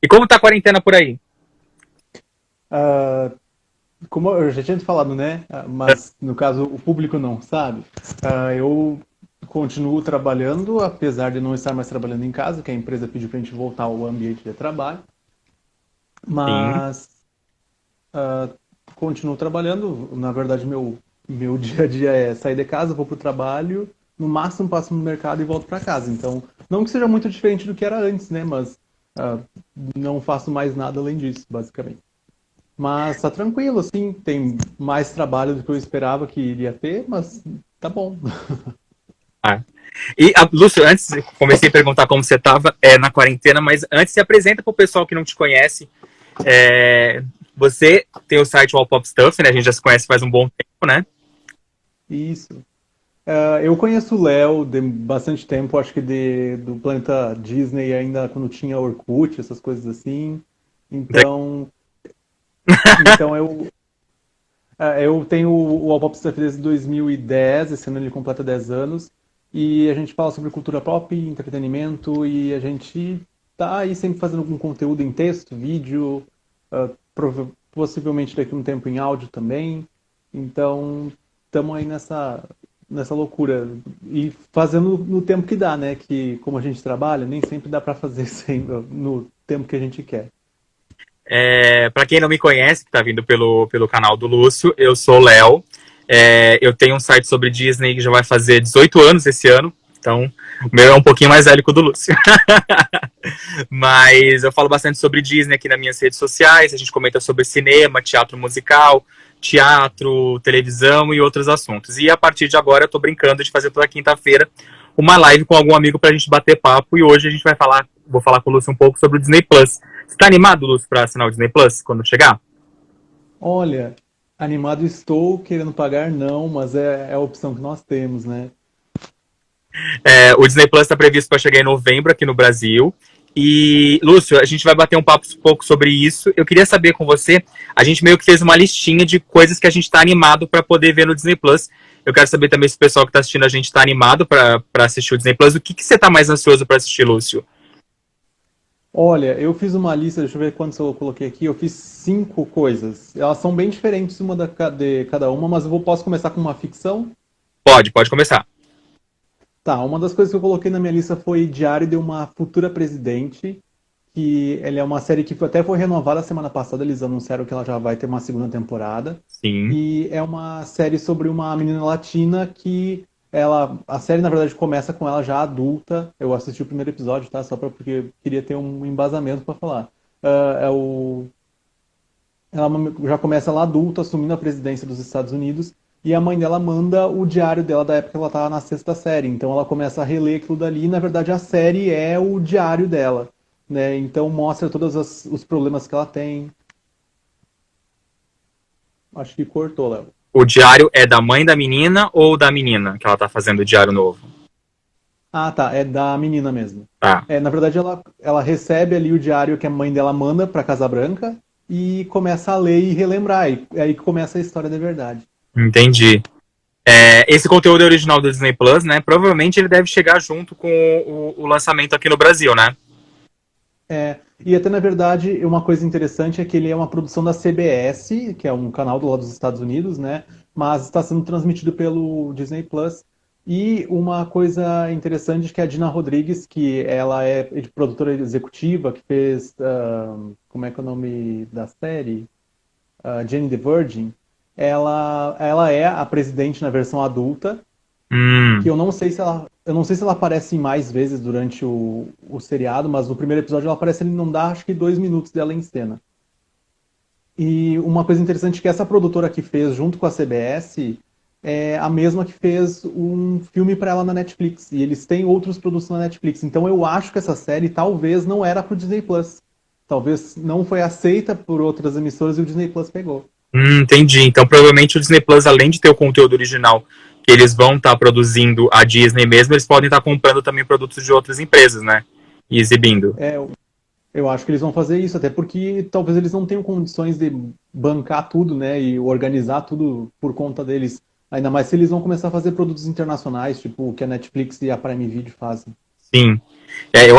E como tá a quarentena por aí? Ah, como eu já tinha te falado, né? Mas no caso o público não sabe. Eu continuo trabalhando, apesar de não estar mais trabalhando em casa, que a empresa pediu para a gente voltar ao ambiente de trabalho. Sim. Mas ah, continuo trabalhando. Na verdade, meu dia a dia é sair de casa, vou para o trabalho, no máximo passo no mercado e volto para casa. Então, não que seja muito diferente do que era antes, né? Mas ah, não faço mais nada além disso, basicamente. Mas tá tranquilo, assim, tem mais trabalho do que eu esperava que iria ter, mas tá bom. Ah. E, Lúcio, antes, eu comecei a perguntar como você estava na quarentena, mas antes se apresenta para o pessoal que não te conhece. Você tem o site All Pop Stuff, né? A gente já se conhece faz um bom tempo, né? Isso. Eu conheço o Léo de bastante tempo, acho que do planeta Disney ainda quando tinha Orkut, essas coisas assim. Então, eu tenho o All Pop Stuff desde 2010, esse ano ele completa 10 anos, e a gente fala sobre cultura pop, entretenimento, e a gente tá aí sempre fazendo algum conteúdo em texto, vídeo, possivelmente daqui a um tempo em áudio também. Então, estamos aí nessa loucura. E fazendo no tempo que dá, né? Que como a gente trabalha, nem sempre dá para fazer sempre no tempo que a gente quer. Para quem não me conhece, que está vindo pelo canal do Lúcio, eu sou o Léo. Eu tenho um site sobre Disney que já vai fazer 18 anos esse ano. Então, o meu é um pouquinho mais velho que o do Lúcio. Mas eu falo bastante sobre Disney aqui nas minhas redes sociais. A gente comenta sobre cinema, teatro musical, teatro, televisão e outros assuntos. E a partir de agora eu tô brincando de fazer toda quinta-feira uma live com algum amigo pra gente bater papo. E hoje a gente vou falar com o Lúcio um pouco sobre o Disney Plus. Você tá animado, Lúcio, pra assinar o Disney Plus quando chegar? Olha, animado estou, querendo pagar não, mas é a opção que nós temos, né? O Disney Plus está previsto para chegar em novembro aqui no Brasil. E, Lúcio, a gente vai bater um pouco sobre isso. Eu queria saber com você, a gente meio que fez uma listinha de coisas que a gente está animado para poder ver no Disney Plus. Eu quero saber também se o pessoal que está assistindo a gente está animado para assistir o Disney Plus. O que você está mais ansioso para assistir, Lúcio? Olha, eu fiz uma lista, deixa eu ver quantas eu coloquei aqui. Eu fiz 5 coisas. Elas são bem diferentes uma de cada uma, mas posso começar com uma ficção? Pode começar. Tá, uma das coisas que eu coloquei na minha lista foi Diário de uma Futura Presidente, que ele é uma série que até foi renovada semana passada, eles anunciaram que ela já vai ter uma segunda temporada. Sim. E é uma série sobre uma menina latina que a série na verdade começa com ela já adulta. Eu assisti o primeiro episódio, tá? Porque eu queria ter um embasamento para falar. Ah, é o, ela já começa lá adulta, assumindo a presidência dos Estados Unidos, e a mãe dela manda o diário dela da época que ela estava na sexta série. Então ela começa a reler aquilo dali, e na verdade a série é o diário dela, né? Então mostra todos os problemas que ela tem. Acho que cortou, Léo. O diário é da mãe da menina ou da menina que ela tá fazendo o diário novo? Ah, tá, é da menina mesmo. Tá, Na verdade, ela recebe ali o diário que a mãe dela manda para Casa Branca e começa a ler e relembrar. E é aí que começa a história de verdade. entendi. Esse conteúdo é original do Disney Plus, né? Provavelmente ele deve chegar junto com o lançamento aqui no Brasil, né? E até na verdade, uma coisa interessante é que ele é uma produção da CBS, que é um canal do lado dos Estados Unidos, né? Mas está sendo transmitido pelo Disney Plus. E uma coisa interessante é que a Dina Rodrigues, que ela é produtora executiva, que fez. Como é que é o nome da série? Jane the Virgin. Ela é a presidente na versão adulta, que Hum, eu não sei se ela aparece mais vezes durante o seriado, mas no primeiro episódio ela aparece, ele não dá acho que 2 minutos dela em cena. E uma coisa interessante é que essa produtora que fez junto com a CBS é a mesma que fez um filme para ela na Netflix. E eles têm outros produtos na Netflix. Então eu acho que essa série talvez não era pro Disney Plus. Talvez não foi aceita por outras emissoras e o Disney Plus pegou. entendi. Então, provavelmente o Disney Plus, além de ter o conteúdo original que eles vão estar produzindo a Disney mesmo, eles podem estar comprando também produtos de outras empresas, né? E exibindo. É, eu acho que eles vão fazer isso, até porque talvez eles não tenham condições de bancar tudo, né, e organizar tudo por conta deles. Ainda mais se eles vão começar a fazer produtos internacionais, tipo o que a Netflix e a Prime Video fazem. Sim.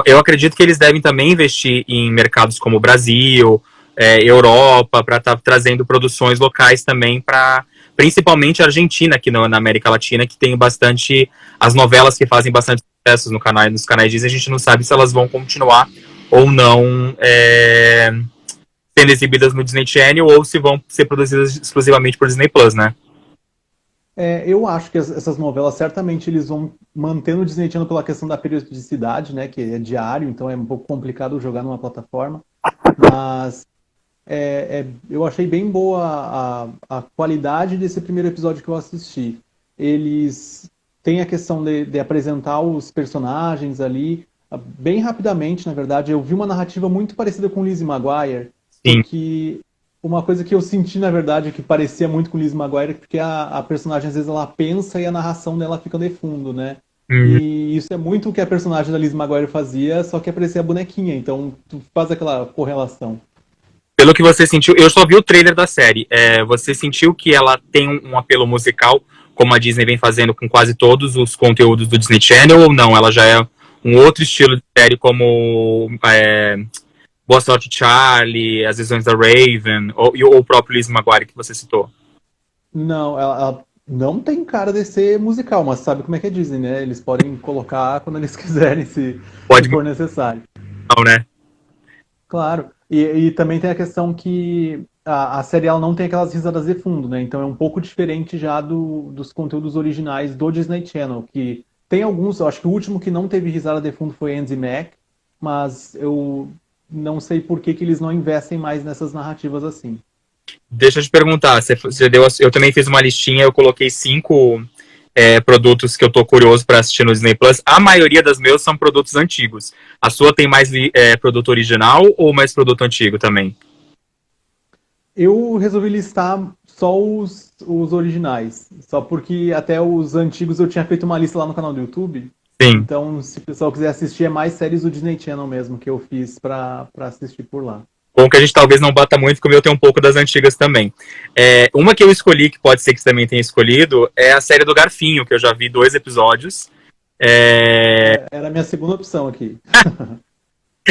Eu acredito que eles devem também investir em mercados como o Brasil, Europa, para estar trazendo produções locais também para principalmente a Argentina aqui na América Latina, que tem bastante as novelas que fazem bastante sucesso nos canais Disney, a gente não sabe se elas vão continuar ou não sendo exibidas no Disney Channel ou se vão ser produzidas exclusivamente por Disney Plus, né? Eu acho que essas novelas certamente eles vão manter no Disney Channel pela questão da periodicidade, né, que é diário, então é um pouco complicado jogar numa plataforma, mas eu achei bem boa a qualidade desse primeiro episódio que eu assisti. Eles têm a questão de apresentar os personagens ali bem rapidamente, na verdade. Eu vi uma narrativa muito parecida com Lizzie McGuire, Sim. porque uma coisa que eu senti, na verdade, que parecia muito com Lizzie McGuire, porque a personagem às vezes ela pensa e a narração dela fica de fundo, né? E isso é muito o que a personagem da Lizzie McGuire fazia, só que aparecia a bonequinha, então tu faz aquela correlação. Pelo que você sentiu, eu só vi o trailer da série. Você sentiu que ela tem um apelo musical, como a Disney vem fazendo com quase todos os conteúdos do Disney Channel, ou não? Ela já é um outro estilo de série, como Boa Sorte Charlie, As Visões da Raven, ou o próprio Lizzie McGuire que você citou? Não, ela não tem cara de ser musical, mas sabe como é que é Disney, né? Eles podem colocar quando eles quiserem, se Pode for necessário. não, né? Claro. E também tem a questão que a série ela não tem aquelas risadas de fundo, né? Então é um pouco diferente já dos conteúdos originais do Disney Channel, que tem alguns, eu acho que o último que não teve risada de fundo foi Andy Mac, mas eu não sei por que eles não investem mais nessas narrativas assim. Deixa eu te perguntar, você deu, eu também fiz uma listinha, eu coloquei 5 produtos que eu tô curioso para assistir no Disney Plus. A maioria das meus são produtos antigos. A sua tem mais produto original ou mais produto antigo também? Eu resolvi listar só os originais, só porque até os antigos eu tinha feito uma lista lá no canal do YouTube. Sim. Então, se o pessoal quiser assistir, é mais séries do Disney Channel mesmo que eu fiz pra assistir por lá. Bom que a gente talvez não bata muito, porque o meu tem um pouco das antigas também. Uma que eu escolhi, que pode ser que você também tenha escolhido, é a série do Garfinho, que eu já vi 2 episódios. Era a minha segunda opção aqui.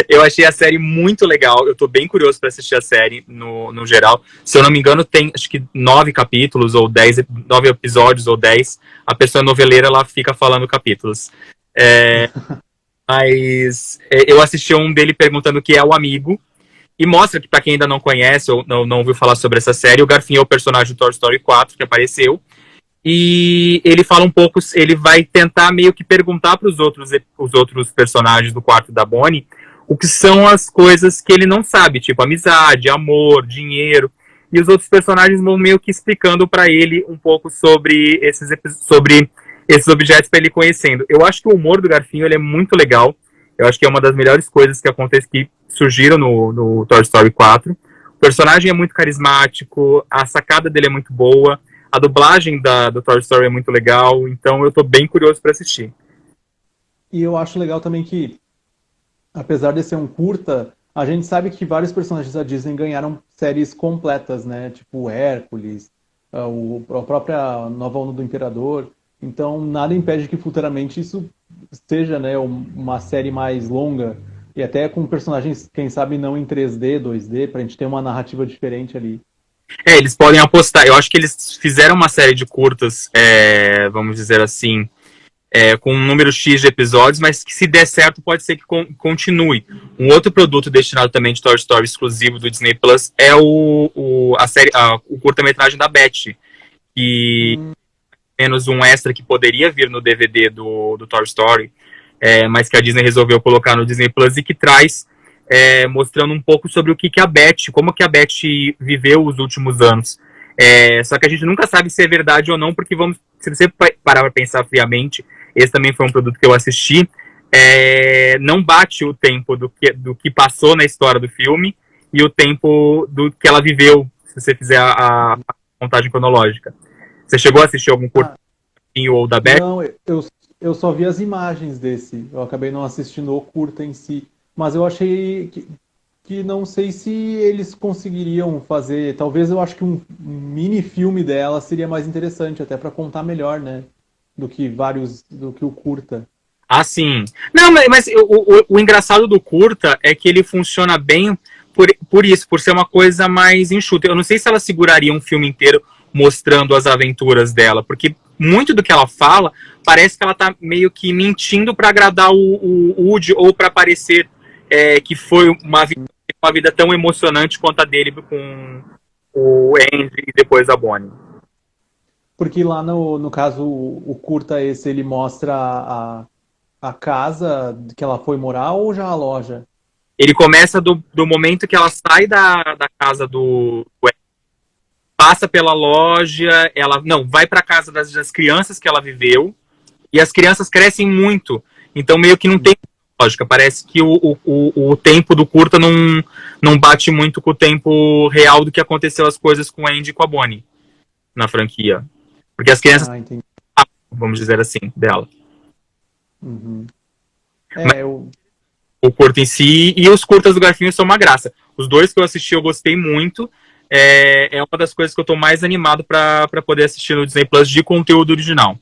Eu achei a série muito legal. Eu tô bem curioso para assistir a série no geral. Se eu não me engano, tem acho que 9 capítulos, ou 10, 9 episódios, ou 10. A pessoa noveleira ela fica falando capítulos. Mas eu assisti um dele perguntando o que é o amigo. E mostra que, para quem ainda não conhece ou não ouviu falar sobre essa série, o Garfinho é o personagem do Toy Story 4 que apareceu. E ele fala um pouco, ele vai tentar meio que perguntar para os outros personagens do quarto da Bonnie o que são as coisas que ele não sabe, tipo amizade, amor, dinheiro. E os outros personagens vão meio que explicando para ele um pouco sobre esses objetos para ele conhecendo. Eu acho que o humor do Garfinho ele é muito legal. Eu acho que é uma das melhores coisas que surgiram no Toy Story 4. O personagem é muito carismático, a sacada dele é muito boa, a dublagem do Toy Story é muito legal, então eu tô bem curioso para assistir. E eu acho legal também que, apesar de ser um curta, a gente sabe que vários personagens da Disney ganharam séries completas, né? Tipo Hércules, a própria Nova Onda do Imperador. Então, nada impede que futuramente isso seja, né, uma série mais longa e até com personagens, quem sabe, não em 3D, 2D, pra gente ter uma narrativa diferente ali. Eles podem apostar. Eu acho que eles fizeram uma série de curtas, vamos dizer assim, com um número X de episódios, mas que se der certo pode ser que continue. Um outro produto destinado também de Toy Story exclusivo do Disney Plus é o curta-metragem da Beth, que é menos um extra que poderia vir no DVD do Toy Story, mas que a Disney resolveu colocar no Disney Plus e que traz mostrando um pouco sobre o que a Beth, como que a Beth viveu os últimos anos. Só que a gente nunca sabe se é verdade ou não, porque se você parar para pensar friamente, esse também foi um produto que eu assisti, não bate o tempo do que passou na história do filme e o tempo do que ela viveu, se você fizer a contagem cronológica. Você chegou a assistir algum curto ou da Beth? Não, eu só vi as imagens desse. Eu acabei não assistindo o curta em si. Mas eu achei que não sei se eles conseguiriam fazer. Talvez eu acho que um mini filme dela seria mais interessante, até para contar melhor, né? Do que o curta. Ah, sim. Não, mas o engraçado do curta é que ele funciona bem por isso, por ser uma coisa mais enxuta. Eu não sei se ela seguraria um filme inteiro mostrando as aventuras dela, porque muito do que ela fala parece que ela tá meio que mentindo para agradar o Woody ou para parecer que foi uma vida tão emocionante quanto a dele com o Andy e depois a Bonnie. Porque lá no caso, o curta esse, ele mostra a casa que ela foi morar ou já a loja? Ele começa do momento que ela sai da casa do passa pela loja, ela não vai para casa das crianças que ela viveu e as crianças crescem muito, então meio que não tem lógica. Parece que o tempo do curta não bate muito com o tempo real do que aconteceu as coisas com a Andy e com a Bonnie na franquia, porque as crianças, vamos dizer assim, dela. Uhum. Mas o curta em si e os curtas do Garfinho são uma graça. Os dois que eu assisti eu gostei muito. É uma das coisas que eu tô mais animado para poder assistir no Disney Plus de conteúdo original.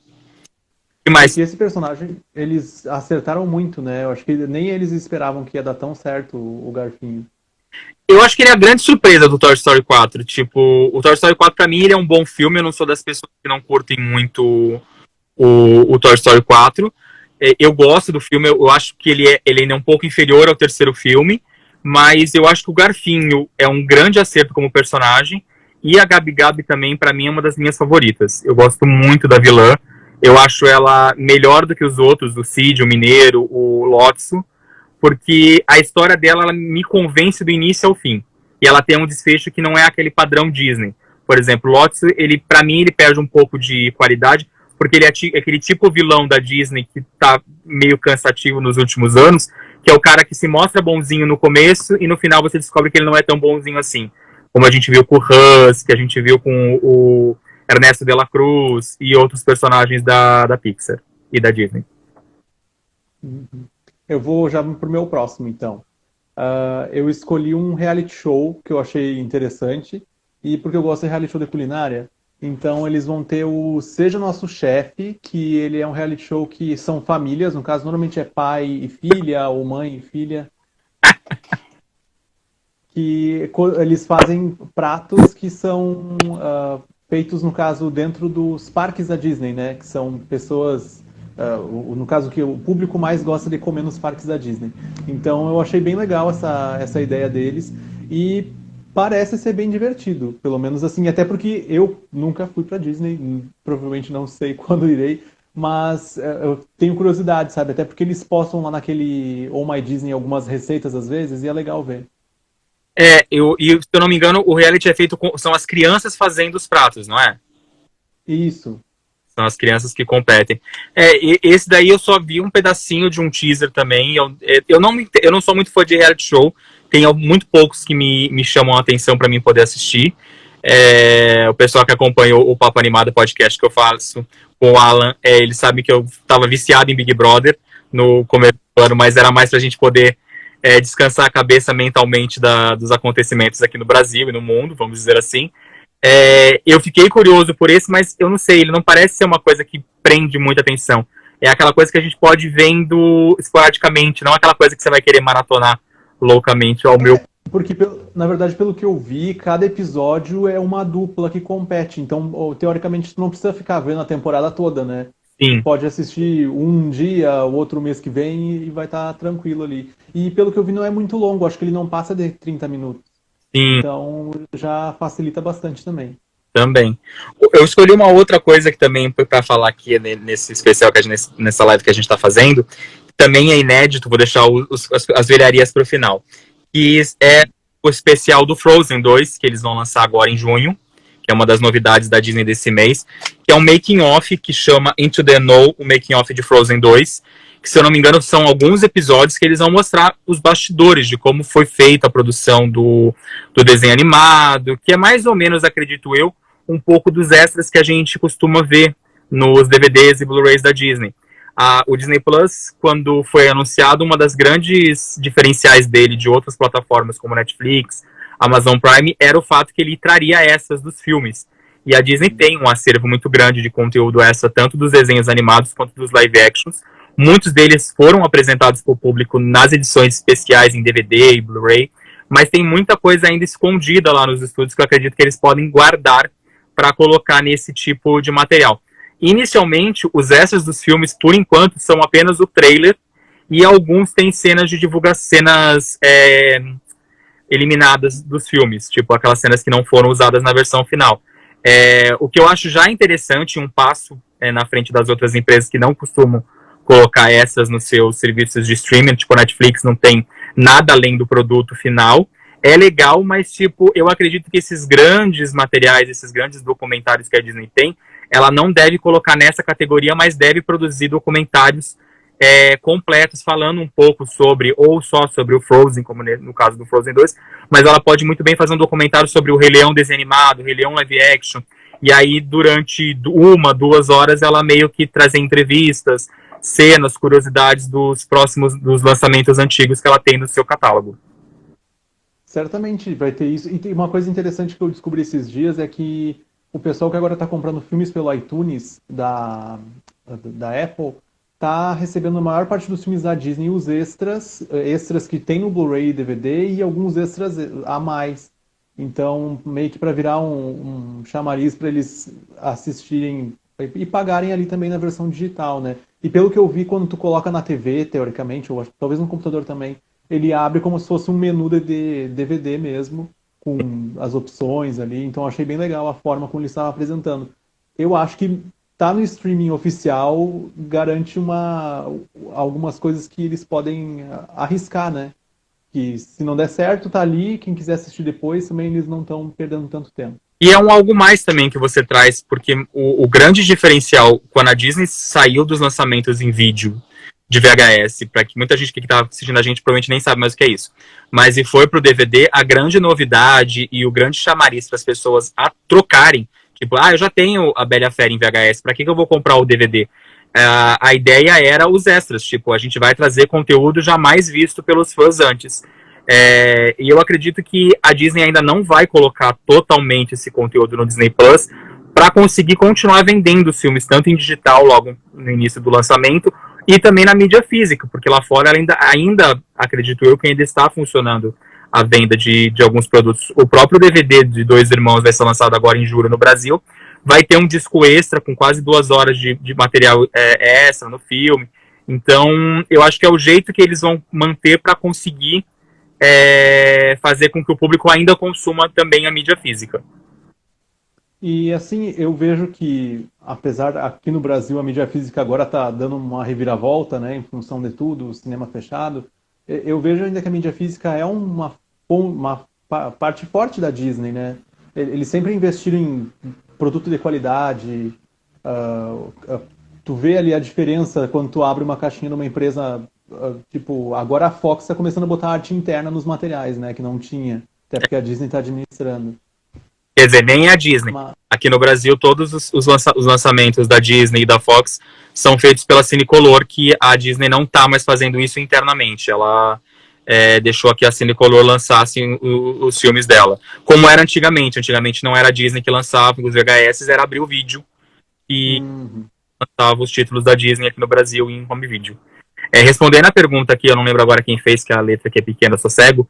E mais? Porque esse personagem, eles acertaram muito, né? Eu acho que nem eles esperavam que ia dar tão certo o Garfinho. Eu acho que ele é a grande surpresa do Toy Story 4. Tipo, o Toy Story 4 pra mim ele é um bom filme. Eu não sou das pessoas que não curtem muito o Toy Story 4. Eu gosto do filme, eu acho que ele ainda é um pouco inferior ao terceiro filme, mas eu acho que o Garfinho é um grande acerto como personagem, e a Gabi Gabi também, pra mim, é uma das minhas favoritas. Eu gosto muito da vilã, eu acho ela melhor do que os outros, o Cid, o Mineiro, o Lotso, porque a história dela ela me convence do início ao fim, e ela tem um desfecho que não é aquele padrão Disney. Por exemplo, o Lotso, pra mim, ele perde um pouco de qualidade, porque ele é aquele tipo vilão da Disney que tá meio cansativo nos últimos anos, que é o cara que se mostra bonzinho no começo e no final você descobre que ele não é tão bonzinho assim. Como a gente viu com o Hus, que a gente viu com o Ernesto de la Cruz e outros personagens da Pixar e da Disney. Eu vou já pro meu próximo, então. Eu escolhi um reality show que eu achei interessante, e porque eu gosto de reality show de culinária, então eles vão ter o Seja Nosso Chefe, que ele é um reality show que são famílias, no caso normalmente é pai e filha, ou mãe e filha, que eles fazem pratos que são feitos, no caso, dentro dos parques da Disney, né? Que são pessoas, no caso que o público mais gosta de comer nos parques da Disney. Então eu achei bem legal essa ideia deles, e parece ser bem divertido, pelo menos assim, até porque eu nunca fui pra Disney, provavelmente não sei quando irei, mas eu tenho curiosidade, sabe? Até porque eles postam lá naquele Oh My Disney algumas receitas às vezes, e é legal ver. Se eu não me engano, o reality é feito são as crianças fazendo os pratos, não é? Isso. São as crianças que competem. Esse daí eu só vi um pedacinho de um teaser também. Eu não sou muito fã de reality show. Tem muito poucos que me chamam a atenção para mim poder assistir. O pessoal que acompanha o Papo Animado podcast que eu faço com o Alan, ele sabe que eu estava viciado em Big Brother no começo do ano, mas era mais para a gente poder descansar a cabeça mentalmente dos acontecimentos aqui no Brasil e no mundo, vamos dizer assim. Eu fiquei curioso por esse, mas eu não sei, ele não parece ser uma coisa que prende muita atenção. É aquela coisa que a gente pode ir vendo esporadicamente, não aquela coisa que você vai querer maratonar loucamente ao meu. Porque, na verdade, pelo que eu vi, cada episódio é uma dupla que compete. Então, teoricamente, tu não precisa ficar vendo a temporada toda, né? Sim. Pode assistir um dia, o outro mês que vem, e vai estar tranquilo ali. E pelo que eu vi, não é muito longo. Acho que ele não passa de 30 minutos. Sim. Então, já facilita bastante também. Também. Eu escolhi uma outra coisa que também para falar aqui nesse especial, nessa live que a gente está fazendo, também é inédito, vou deixar as velharias para o final. Que é o especial do Frozen 2, que eles vão lançar agora em junho, que é uma das novidades da Disney desse mês, que é um making-off que chama Into the Know, o making-off de Frozen 2, que, se eu não me engano, são alguns episódios que eles vão mostrar os bastidores de como foi feita a produção do desenho animado, que é mais ou menos, acredito eu, um pouco dos extras que a gente costuma ver nos DVDs e Blu-rays da Disney. O Disney Plus, quando foi anunciado, uma das grandes diferenciais dele de outras plataformas como Netflix, Amazon Prime, era o fato que ele traria extras dos filmes. E a Disney tem um acervo muito grande de conteúdo extra, tanto dos desenhos animados quanto dos live actions, Muitos deles foram apresentados para o público nas edições especiais em DVD e Blu-ray, mas tem muita coisa ainda escondida lá nos estúdios que eu acredito que eles podem guardar para colocar nesse tipo de material. Inicialmente, os extras dos filmes, por enquanto, são apenas o trailer e alguns têm cenas de divulgação, cenas eliminadas dos filmes, tipo aquelas cenas que não foram usadas na versão final. O que eu acho já interessante, um passo na frente das outras empresas que não costumam colocar essas nos seus serviços de streaming, tipo a Netflix não tem nada além do produto final. É legal, mas tipo, eu acredito que esses grandes materiais, esses grandes documentários que a Disney tem, ela não deve colocar nessa categoria, mas deve produzir documentários completos, falando um pouco sobre, ou só sobre o Frozen, como no caso do Frozen 2, mas ela pode muito bem fazer um documentário sobre o Rei Leão desenho animado, o Rei Leão live action, e aí durante 1, 2 horas ela meio que trazer entrevistas, cenas, curiosidades dos lançamentos antigos que ela tem no seu catálogo. Certamente vai ter isso. E tem uma coisa interessante que eu descobri esses dias é que o pessoal que agora está comprando filmes pelo iTunes da Apple tá recebendo a maior parte dos filmes da Disney, os extras que tem no Blu-ray e DVD e alguns extras a mais. Então, meio que para virar um chamariz para eles assistirem e pagarem ali também na versão digital, né? E pelo que eu vi, quando tu coloca na TV, teoricamente, ou talvez no computador também, ele abre como se fosse um menu de DVD mesmo, com as opções ali. Então, eu achei bem legal a forma como eles estavam apresentando. Eu acho que tá no streaming oficial garante algumas coisas que eles podem arriscar, né? Que se não der certo, tá ali, quem quiser assistir depois, também eles não estão perdendo tanto tempo. E é algo mais também que você traz, porque o grande diferencial, quando a Disney saiu dos lançamentos em vídeo de VHS, para que muita gente que estava assistindo a gente provavelmente nem sabe mais o que é isso, mas e foi pro DVD, a grande novidade e o grande chamariz para as pessoas a trocarem, tipo, eu já tenho a Bela Fera em VHS, para que eu vou comprar o DVD? A ideia era os extras, tipo, a gente vai trazer conteúdo jamais visto pelos fãs antes. E eu acredito que a Disney ainda não vai colocar totalmente esse conteúdo no Disney Plus para conseguir continuar vendendo os filmes, tanto em digital, logo no início do lançamento, e também na mídia física, porque lá fora ela ainda acredito eu, que ainda está funcionando a venda de alguns produtos. O próprio DVD de Dois Irmãos vai ser lançado agora em julho no Brasil, vai ter um disco extra com quase 2 horas de material extra no filme. Então, eu acho que é o jeito que eles vão manter para conseguir fazer com que o público ainda consuma também a mídia física. E assim, eu vejo que, apesar aqui no Brasil a mídia física agora está dando uma reviravolta, né, em função de tudo, o cinema fechado, eu vejo ainda que a mídia física é uma parte forte da Disney, né? Eles sempre investiram em produto de qualidade. Tu vê ali a diferença quando tu abre uma caixinha numa empresa, tipo, agora a Fox está começando a botar arte interna nos materiais, né, que não tinha, até porque a Disney está administrando. Quer dizer, nem a Disney. Aqui no Brasil, todos os lançamentos da Disney e da Fox são feitos pela Cinecolor, que a Disney não está mais fazendo isso internamente. Ela deixou que a Cinecolor lançasse os filmes dela. Como era antigamente. Antigamente não era a Disney que lançava os VHS, era Abril Vídeo e lançava os títulos da Disney aqui no Brasil em home video. Respondendo a pergunta aqui, eu não lembro agora quem fez, que a letra aqui é pequena, eu sou cego.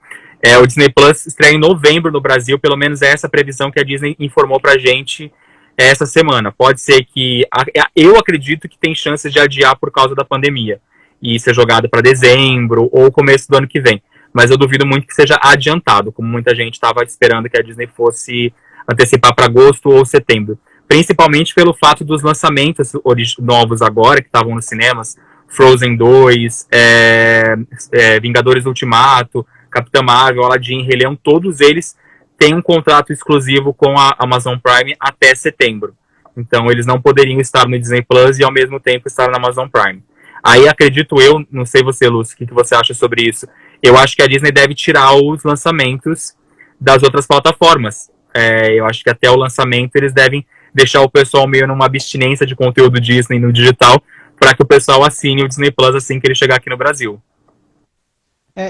O Disney Plus estreia em novembro no Brasil, pelo menos é essa previsão que a Disney informou pra gente essa semana. Pode ser que... Eu acredito que tem chances de adiar por causa da pandemia e ser jogado para dezembro ou começo do ano que vem. Mas eu duvido muito que seja adiantado, como muita gente estava esperando que a Disney fosse antecipar para agosto ou setembro. Principalmente pelo fato dos lançamentos novos agora, que estavam nos cinemas, Frozen 2, Vingadores Ultimato, Capitã Marvel, Aladdin, Rei Leão, todos eles têm um contrato exclusivo com a Amazon Prime até setembro. Então eles não poderiam estar no Disney Plus e ao mesmo tempo estar na Amazon Prime. Aí acredito eu, não sei você, Lúcio, o que você acha sobre isso? Eu acho que a Disney deve tirar os lançamentos das outras plataformas. Eu acho que até o lançamento eles devem deixar o pessoal meio numa abstinência de conteúdo Disney no digital, para que o pessoal assine o Disney Plus assim que ele chegar aqui no Brasil.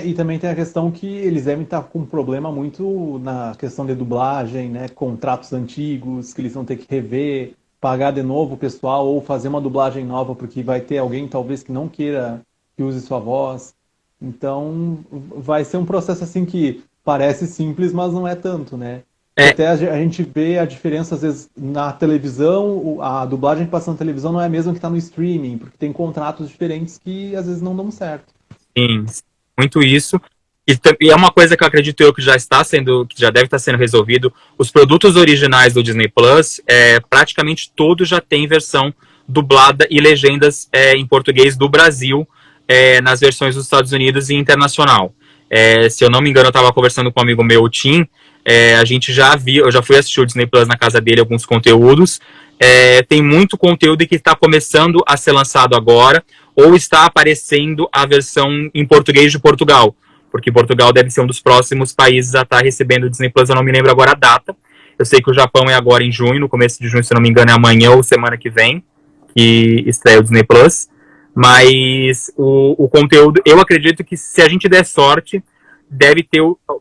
E também tem a questão que eles devem estar com um problema muito na questão de dublagem, né? Contratos antigos que eles vão ter que rever. pagar de novo o pessoal ou fazer uma dublagem nova porque vai ter alguém talvez que não queira que use sua voz. Então vai ser um processo assim que parece simples, mas não é tanto, né? Que É, até a gente vê a diferença às vezes na televisão, a dublagem que passa na televisão não é a mesma que está no streaming, porque tem contratos diferentes que às vezes não dão certo. sim, muito isso. E é uma coisa que eu acredito eu que já está sendo, que já deve estar sendo resolvido. Os produtos originais do Disney Plus, praticamente todos já têm versão dublada e legendas em português do Brasil, nas versões dos Estados Unidos e internacional. Se eu não me engano, eu estava conversando com um amigo meu, o Tim, a gente já viu, eu já fui assistir o Disney Plus na casa dele, alguns conteúdos. Tem muito conteúdo que está começando a ser lançado agora, ou está aparecendo a versão em português de Portugal, porque Portugal deve ser um dos próximos países a estar recebendo o Disney Plus, eu não me lembro agora a data. Eu sei que o Japão é agora em junho, no começo de junho, se eu não me engano, é amanhã ou semana que vem, que estreia o Disney Plus. Mas o conteúdo, eu acredito que se a gente der sorte,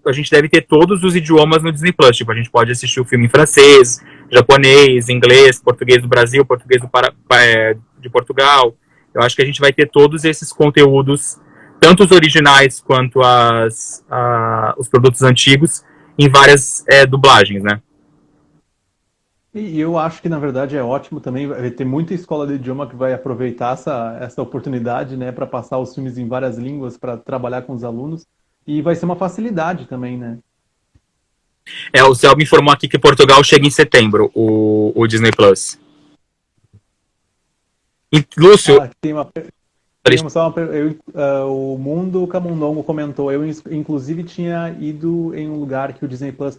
a gente deve ter todos os idiomas no Disney Plus. Tipo, a gente pode assistir o filme em francês, japonês, inglês, português do Brasil, português de Portugal. Eu acho que a gente vai ter todos esses conteúdos, tanto os originais quanto os produtos antigos, em várias dublagens, né? E eu acho que, na verdade, é ótimo também. Vai ter muita escola de idioma que vai aproveitar essa oportunidade, né, para passar os filmes em várias línguas, para trabalhar com os alunos. E vai ser uma facilidade também, né? O Céu me informou aqui que Portugal chega em setembro, o Disney Plus. E, Lúcio, Ah, tem só o Mundo Camundongo comentou. Eu, inclusive, tinha ido em um lugar que o Disney Plus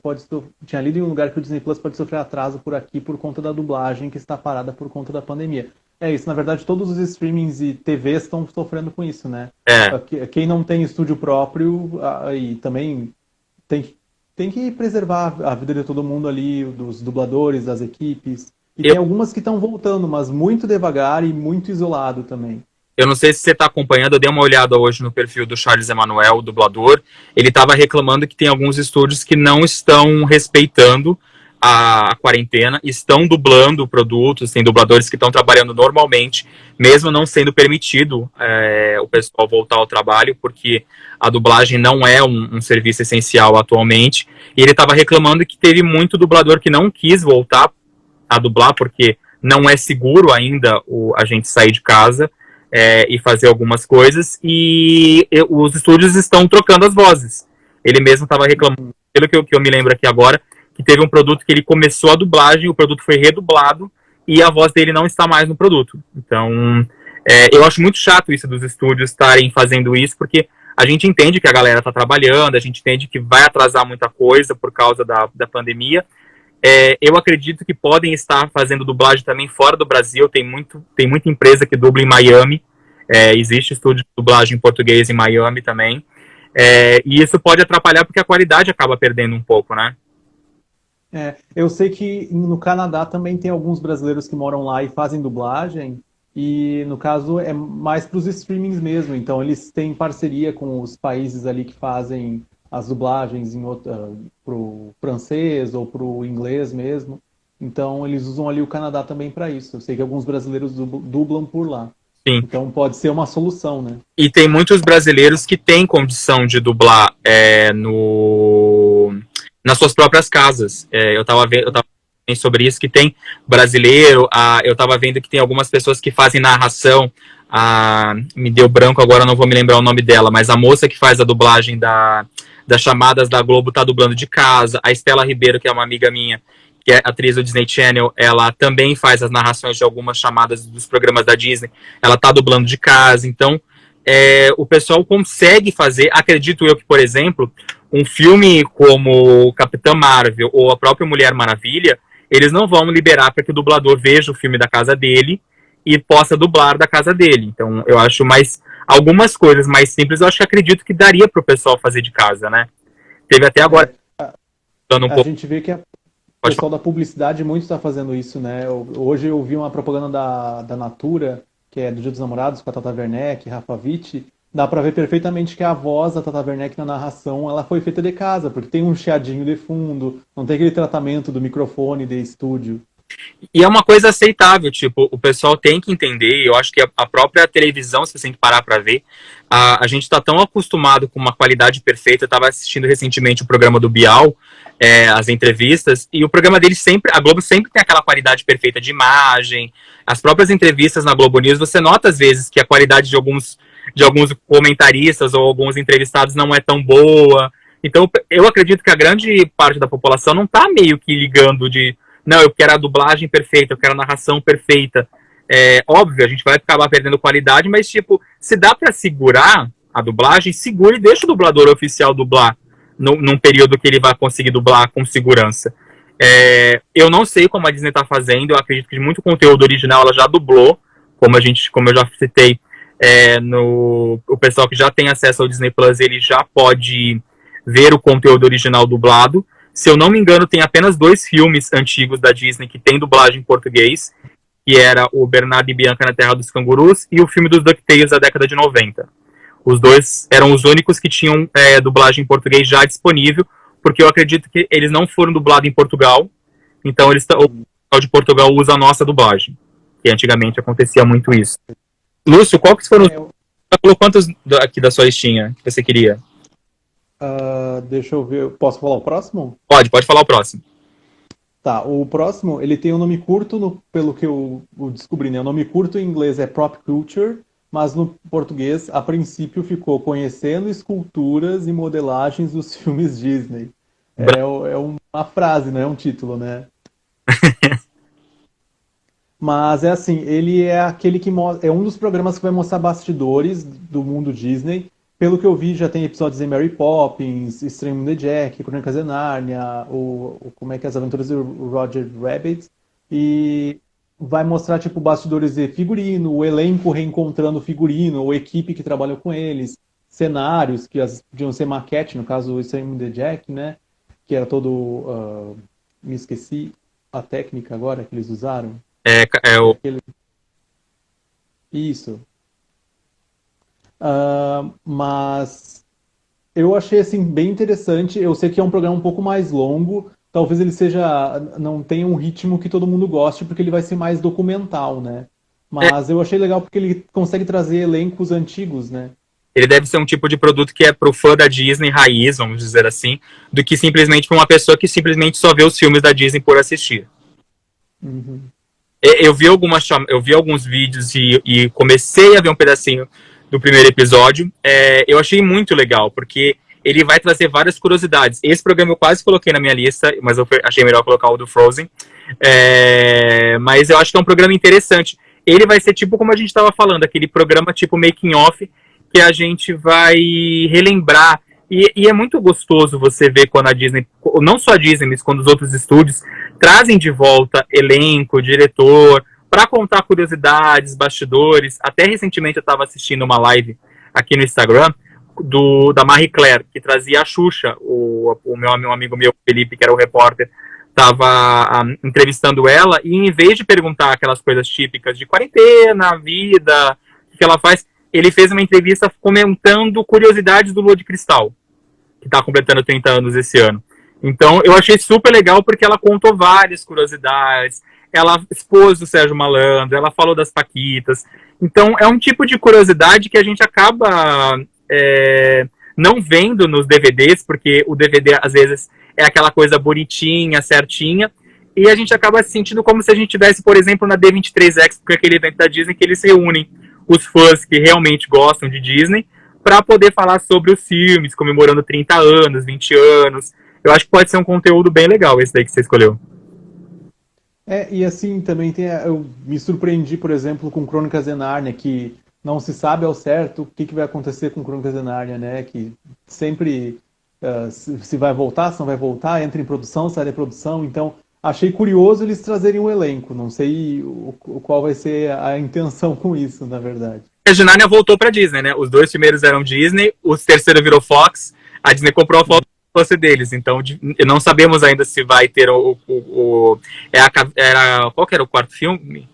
tinha lido em um lugar que o Disney Plus pode sofrer atraso por aqui por conta da dublagem que está parada por conta da pandemia. É isso, na verdade, todos os streamings e TVs estão sofrendo com isso, né? é, Quem não tem estúdio próprio e também tem, tem que preservar a vida de todo mundo ali, dos dubladores, das equipes. E eu, tem algumas que estão voltando, mas muito devagar e muito isolado também. eu não sei se você está acompanhando, eu dei uma olhada hoje no perfil do Charles Emanuel, o dublador. Ele estava reclamando que tem alguns estúdios que não estão respeitando a quarentena, estão dublando produtos, tem dubladores que estão trabalhando normalmente, mesmo não sendo permitido o pessoal voltar ao trabalho, porque a dublagem não é um serviço essencial atualmente. E ele estava reclamando que teve muito dublador que não quis voltar a dublar, porque não é seguro ainda a gente sair de casa e fazer algumas coisas, e os estúdios estão trocando as vozes. Ele mesmo estava reclamando, pelo que eu me lembro aqui agora, que teve um produto que ele começou a dublagem, o produto foi redublado, e a voz dele não está mais no produto. Então, eu acho muito chato isso dos estúdios estarem fazendo isso, porque a gente entende que a galera está trabalhando, a gente entende que vai atrasar muita coisa por causa da pandemia. Eu acredito que podem estar fazendo dublagem também fora do Brasil. Tem muita empresa que dubla em Miami. Existe estúdio de dublagem em português em Miami também. E isso pode atrapalhar porque a qualidade acaba perdendo um pouco, né? Eu sei que no Canadá também tem alguns brasileiros que moram lá e fazem dublagem, e no caso é mais para os streamings mesmo, então eles têm parceria com os países ali que fazem as dublagens para o francês ou para o inglês mesmo, então eles usam ali o Canadá também para isso. Eu sei que alguns brasileiros dublam por lá, Sim. então pode ser uma solução, né? E tem muitos brasileiros que têm condição de dublar nas suas próprias casas. Eu estava vendo sobre isso, que tem brasileiro, eu estava vendo que tem algumas pessoas que fazem narração, me deu branco agora, não vou me lembrar o nome dela, mas a moça que faz a dublagem das chamadas da Globo tá dublando de casa, a Estela Ribeiro, que é uma amiga minha, que é atriz do Disney Channel, ela também faz as narrações de algumas chamadas dos programas da Disney, ela tá dublando de casa, então o pessoal consegue fazer, acredito eu que, por exemplo, um filme como Capitã Marvel ou a própria Mulher Maravilha, eles não vão liberar para que o dublador veja o filme da casa dele e possa dublar da casa dele. Então, eu acho algumas coisas mais simples, eu acho que acredito que daria para o pessoal fazer de casa, né? Teve até agora, dando um A pouco... gente vê que o pessoal da publicidade muito está fazendo isso, né? Hoje eu vi uma propaganda da Natura, que é do Dia dos Namorados, com a Tata Werneck, Rafa Witt. Dá pra ver perfeitamente que a voz da Tata Werneck na narração, ela foi feita de casa, porque tem um chiadinho de fundo, não tem aquele tratamento do microfone de estúdio. E é uma coisa aceitável, tipo, o pessoal tem que entender, eu acho que a própria televisão, se você tem que parar pra ver, a gente tá tão acostumado com uma qualidade perfeita, eu tava assistindo recentemente o programa do Bial, as entrevistas, e o programa dele sempre, a Globo sempre tem aquela qualidade perfeita de imagem, as próprias entrevistas na Globo News, você nota às vezes que a qualidade de alguns comentaristas ou alguns entrevistados não é tão boa, então eu acredito que a grande parte da população não tá meio que ligando de não, eu quero a dublagem perfeita, eu quero a narração perfeita. É óbvio, a gente vai acabar perdendo qualidade, mas, tipo, se dá pra segurar a dublagem, segure e deixa o dublador oficial dublar num período que ele vai conseguir dublar com segurança. Eu não sei como a Disney tá fazendo, eu acredito que muito conteúdo original ela já dublou, como eu já citei, o pessoal que já tem acesso ao Disney Plus, ele já pode ver o conteúdo original dublado. Se eu não me engano, tem apenas 2 filmes antigos da Disney que tem dublagem em português, que era o Bernardo e Bianca na Terra dos Cangurus e o filme dos DuckTales da década de 90. Os dois eram os únicos que tinham dublagem em português já disponível, porque eu acredito que eles não foram dublados em Portugal, então o pessoal de Portugal usa a nossa dublagem, que antigamente acontecia muito isso. Lúcio, qual que foram os... Você falou quantos aqui da sua listinha que você queria? Deixa eu ver. Posso falar o próximo? Pode falar o próximo. Tá, o próximo, ele tem um nome curto, pelo que eu descobri, né? O nome curto em inglês é Prop Culture, mas no português, a princípio, ficou Conhecendo Esculturas e Modelagens dos Filmes Disney. É uma frase, não é um título, né? Mas é assim, ele é aquele que é um dos programas que vai mostrar bastidores do mundo Disney. Pelo que eu vi, já tem episódios em Mary Poppins, Estranho Mundo de Jack, Crônicas de Nárnia, como é que é, As Aventuras do Roger Rabbit. E vai mostrar tipo bastidores de figurino, o elenco reencontrando o figurino, ou equipe que trabalhou com eles, cenários que podiam ser maquete, no caso o Estranho Mundo de Jack, né? Que era todo, me esqueci a técnica agora que eles usaram. Isso. Mas eu achei assim bem interessante. Eu sei que é um programa um pouco mais longo. Talvez ele não tenha um ritmo que todo mundo goste, porque ele vai ser mais documental, né? Mas eu achei legal porque ele consegue trazer elencos antigos, né? Ele deve ser um tipo de produto que é pro fã da Disney raiz, vamos dizer assim, do que simplesmente para uma pessoa que simplesmente só vê os filmes da Disney por assistir. Uhum. Eu vi alguns vídeos e comecei a ver um pedacinho do primeiro episódio. Eu achei muito legal, porque ele vai trazer várias curiosidades. Esse programa eu quase coloquei na minha lista, mas eu achei melhor colocar o do Frozen. Mas eu acho que é um programa interessante. Ele vai ser tipo como a gente estava falando, aquele programa tipo making off, que a gente vai relembrar. E é muito gostoso você ver quando a Disney, não só a Disney, mas quando os outros estúdios trazem de volta elenco, diretor, para contar curiosidades, bastidores. Até recentemente eu estava assistindo uma live aqui no Instagram da Marie Claire, que trazia a Xuxa. O meu amigo meu, Felipe, que era o repórter, estava entrevistando ela, e em vez de perguntar aquelas coisas típicas de quarentena, vida, o que ela faz, ele fez uma entrevista comentando curiosidades do Lua de Cristal, que está completando 30 anos esse ano. Então, eu achei super legal porque ela contou várias curiosidades, ela expôs o Sérgio Malandro, ela falou das Paquitas. Então, é um tipo de curiosidade que a gente acaba não vendo nos DVDs, porque o DVD, às vezes, é aquela coisa bonitinha, certinha, e a gente acaba se sentindo como se a gente tivesse, por exemplo, na D23 Expo, que é aquele evento da Disney, que eles reúnem os fãs que realmente gostam de Disney, para poder falar sobre os filmes, comemorando 30 anos, 20 anos. Eu acho que pode ser um conteúdo bem legal esse daí que você escolheu. E assim, também eu me surpreendi, por exemplo, com Crônicas de Nárnia, que não se sabe ao certo o que vai acontecer com Crônicas de Nárnia, né? Que sempre se vai voltar, se não vai voltar, entra em produção, sai de produção. Então, achei curioso eles trazerem um elenco. Não sei qual vai ser a intenção com isso, na verdade. A Nárnia voltou pra Disney, né? Os 2 primeiros eram Disney, o terceiro virou Fox, a Disney comprou a foto fosse deles, então não sabemos ainda se vai ter qual que era o quarto filme?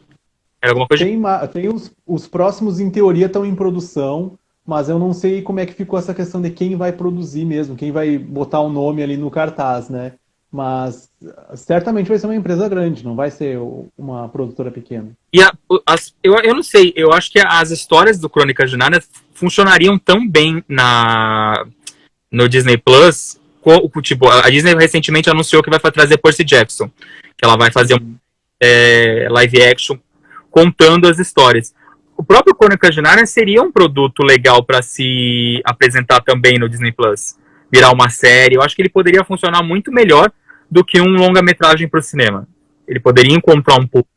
Era alguma coisa tem os próximos, em teoria, estão em produção, mas eu não sei como é que ficou essa questão de quem vai produzir mesmo, quem vai botar o nome ali no cartaz, né? Mas certamente vai ser uma empresa grande, não vai ser uma produtora pequena. E eu não sei, eu acho que as histórias do Crônicas de Nárnia funcionariam tão bem no Disney Plus. Tipo, a Disney recentemente anunciou que vai trazer Percy Jackson, que ela vai fazer um live action contando as histórias. O próprio Crônicas de Nárnia seria um produto legal para se apresentar também no Disney Plus, virar uma série. Eu acho que ele poderia funcionar muito melhor do que um longa-metragem para o cinema. Ele poderia encontrar um pouco.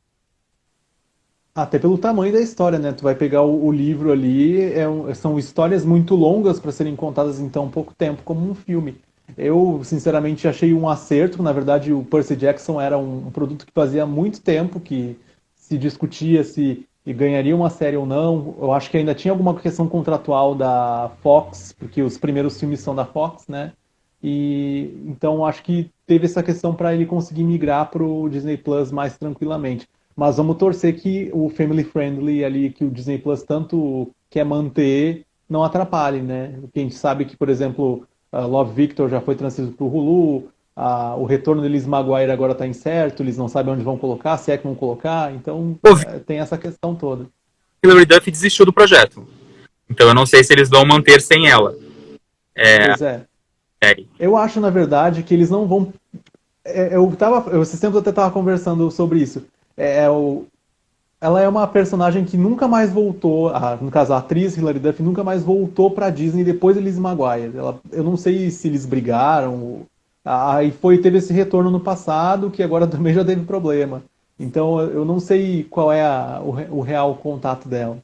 Até pelo tamanho da história, né? Tu vai pegar o livro ali, são histórias muito longas para serem contadas em tão pouco tempo, como um filme. Eu, sinceramente, achei um acerto. Na verdade, o Percy Jackson era um produto que fazia muito tempo que se discutia se ganharia uma série ou não. Eu acho que ainda tinha alguma questão contratual da Fox, porque os primeiros filmes são da Fox, né? E então acho que teve essa questão para ele conseguir migrar para o Disney Plus mais tranquilamente. Mas vamos torcer que o family friendly ali que o Disney Plus tanto quer manter não atrapalhe, né? Porque a gente sabe que, por exemplo, Love Victor já foi transferido para o Hulu, o retorno de Liz Maguire agora está incerto, eles não sabem onde vão colocar, se é que vão colocar, então tem essa questão toda. Hilary Duff desistiu do projeto, então eu não sei se eles vão manter sem ela. Pois é. Eu acho, na verdade, que eles não vão. Esses tempos eu até estava conversando sobre isso. Ela é uma personagem que nunca mais voltou, no caso a atriz Hilary Duff nunca mais voltou pra Disney depois de Liz Maguire. Eu não sei se eles brigaram, aí teve esse retorno no passado que agora também já teve problema. Então eu não sei qual é o real contato dela.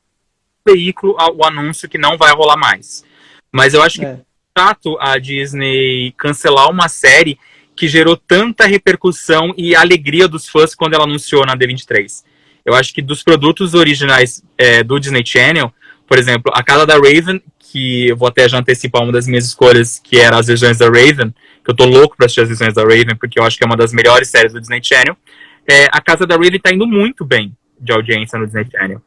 Veículo o anúncio que não vai rolar mais. Mas eu acho que é chato a Disney cancelar uma série que gerou tanta repercussão e alegria dos fãs quando ela anunciou na D23. Eu acho que dos produtos originais do Disney Channel, por exemplo, a Casa da Raven, que eu vou até já antecipar uma das minhas escolhas, que era As Visões da Raven, que eu tô louco pra assistir As Visões da Raven, porque eu acho que é uma das melhores séries do Disney Channel. A Casa da Raven tá indo muito bem de audiência no Disney Channel.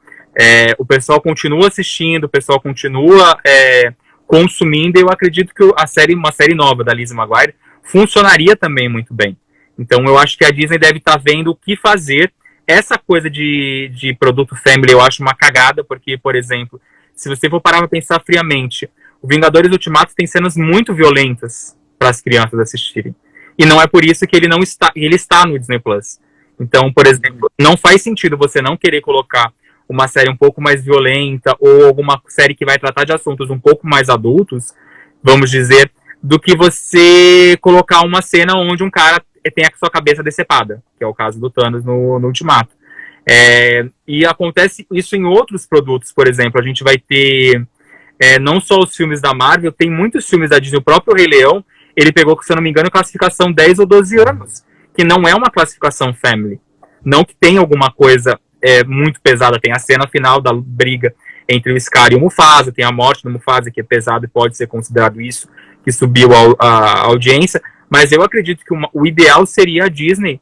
O pessoal continua assistindo, o pessoal continua consumindo, e eu acredito que uma série nova da Lizzie Maguire funcionaria também muito bem. Então eu acho que a Disney deve estar vendo o que fazer. Essa coisa de produto family eu acho uma cagada, porque, por exemplo, se você for parar para pensar friamente, o Vingadores Ultimato tem cenas muito violentas para as crianças assistirem. E não é por isso que ele está no Disney Plus. Então, por exemplo, não faz sentido você não querer colocar uma série um pouco mais violenta ou alguma série que vai tratar de assuntos um pouco mais adultos, vamos dizer, do que você colocar uma cena onde um cara tem a sua cabeça decepada, que é o caso do Thanos no Ultimato. E acontece isso em outros produtos, por exemplo, a gente vai ter não só os filmes da Marvel, tem muitos filmes da Disney, o próprio Rei Leão, ele pegou, se eu não me engano, classificação 10 ou 12 anos, que não é uma classificação family. Não que tenha alguma coisa muito pesada, tem a cena final da briga entre o Scar e o Mufasa, tem a morte do Mufasa, que é pesado e pode ser considerado isso, que subiu a audiência, mas eu acredito que o ideal seria a Disney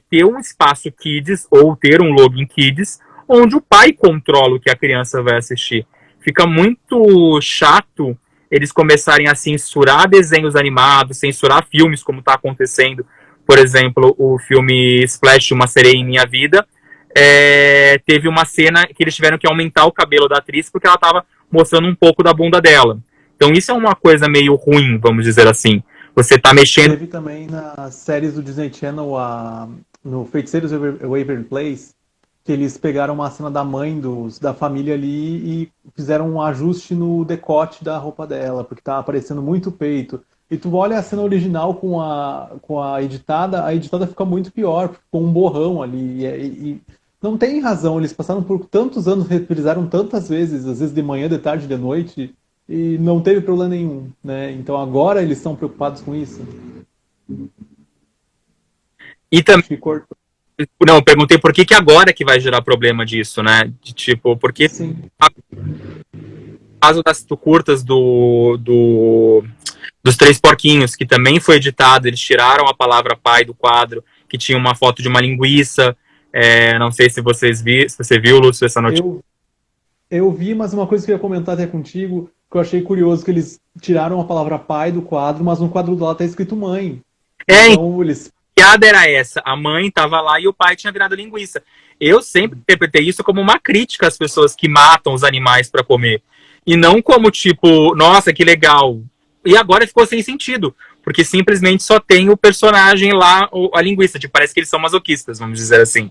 ter um espaço Kids ou ter um login Kids, onde o pai controla o que a criança vai assistir. Fica muito chato eles começarem a censurar desenhos animados, censurar filmes, como está acontecendo. Por exemplo, o filme Splash, Uma Sereia em Minha Vida, teve uma cena que eles tiveram que aumentar o cabelo da atriz porque ela estava mostrando um pouco da bunda dela. Então isso é uma coisa meio ruim, vamos dizer assim. Você tá mexendo... Teve também nas séries do Disney Channel, no Feiticeiros de Waverly Place, que eles pegaram uma cena da mãe da família ali e fizeram um ajuste no decote da roupa dela, porque tava aparecendo muito peito. E tu olha a cena original com a editada fica muito pior, ficou um borrão ali. E não tem razão, eles passaram por tantos anos, reprisaram tantas vezes, às vezes de manhã, de tarde, de noite, e não teve problema nenhum, né? Então agora eles estão preocupados com isso. E também... Não, eu perguntei por que agora que vai gerar problema disso, né? De tipo, porque no caso das curtas dos Três Porquinhos, que também foi editado, eles tiraram a palavra pai do quadro, que tinha uma foto de uma linguiça. Não sei se você viu, Lúcio, essa notícia. Eu vi, mas uma coisa que eu ia comentar até contigo, que eu achei curioso, que eles tiraram a palavra pai do quadro, mas no quadro do lado tá escrito mãe. É, Então eles. a piada era essa. A mãe estava lá e o pai tinha virado linguiça. Eu sempre interpretei isso como uma crítica às pessoas que matam os animais para comer. E não como tipo, nossa, que legal. E agora ficou sem sentido. Porque simplesmente só tem o personagem lá, a linguiça. Tipo, parece que eles são masoquistas, vamos dizer assim.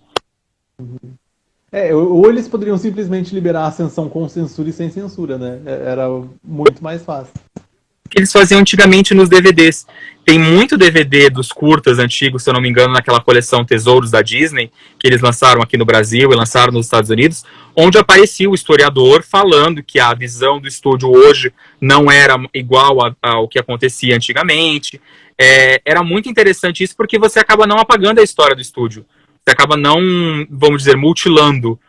Ou eles poderiam simplesmente liberar a Ascensão com censura e sem censura, né? Era muito mais fácil. Que eles faziam antigamente nos DVDs. Tem muito DVD dos curtas antigos, se eu não me engano, naquela coleção Tesouros da Disney, que eles lançaram aqui no Brasil e lançaram nos Estados Unidos, onde aparecia o historiador falando que a visão do estúdio hoje não era igual ao que acontecia antigamente. Era muito interessante isso, porque você acaba não apagando a história do estúdio. Você acaba não, vamos dizer, mutilando.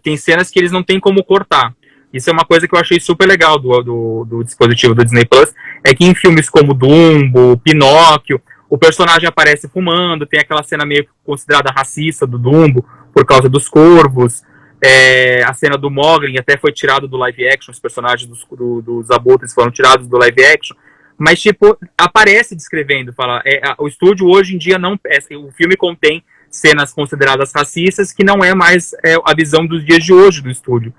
Tem cenas que eles não têm como cortar. Isso é uma coisa que eu achei super legal do dispositivo do Disney Plus, é que em filmes como Dumbo, Pinóquio, o personagem aparece fumando, tem aquela cena meio considerada racista do Dumbo, por causa dos corvos, a cena do Mowgli até foi tirado do live action, os personagens dos abutres foram tirados do live action, mas tipo, aparece descrevendo, fala, o estúdio hoje em dia não, o filme contém cenas consideradas racistas, que não é mais a visão dos dias de hoje do estúdio.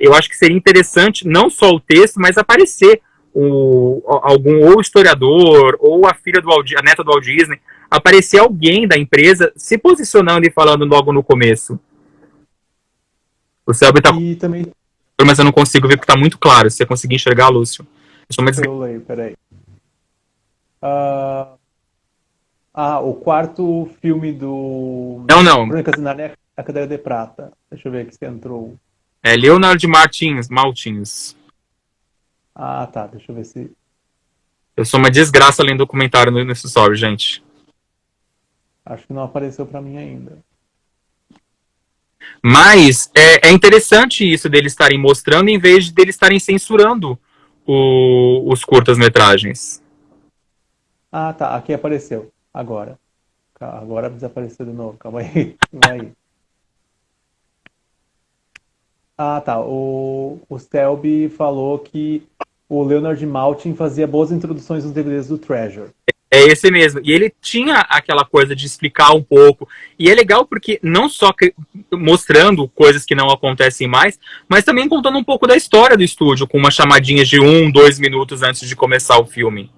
Eu acho que seria interessante não só o texto, mas aparecer algum ou historiador ou a filha a neta do Walt Disney, aparecer alguém da empresa se posicionando e falando logo no começo. O Selby tá E também. mas eu não consigo ver porque tá muito claro. Se você conseguir enxergar, Lúcio. Eu leio, peraí. O quarto filme do. Não. Brancas e Narnia, A Cadeira de Prata. Deixa eu ver aqui se entrou. É Leonard Maltins. Ah, tá. Deixa eu ver se. Eu sou uma desgraça lendo documentário nesse story, gente. Acho que não apareceu pra mim ainda. Mas é interessante isso deles estarem mostrando em vez de deles estarem censurando os curtas-metragens. Ah, tá. Aqui apareceu. Agora. Agora desapareceu de novo. Calma aí. Vai. Ah, tá. O Selby falou que o Leonard Maltin fazia boas introduções nos DVDs do Treasure. É esse mesmo. E ele tinha aquela coisa de explicar um pouco. E é legal porque não só mostrando coisas que não acontecem mais, mas também contando um pouco da história do estúdio, com umas chamadinhas de 1-2 minutos antes de começar o filme.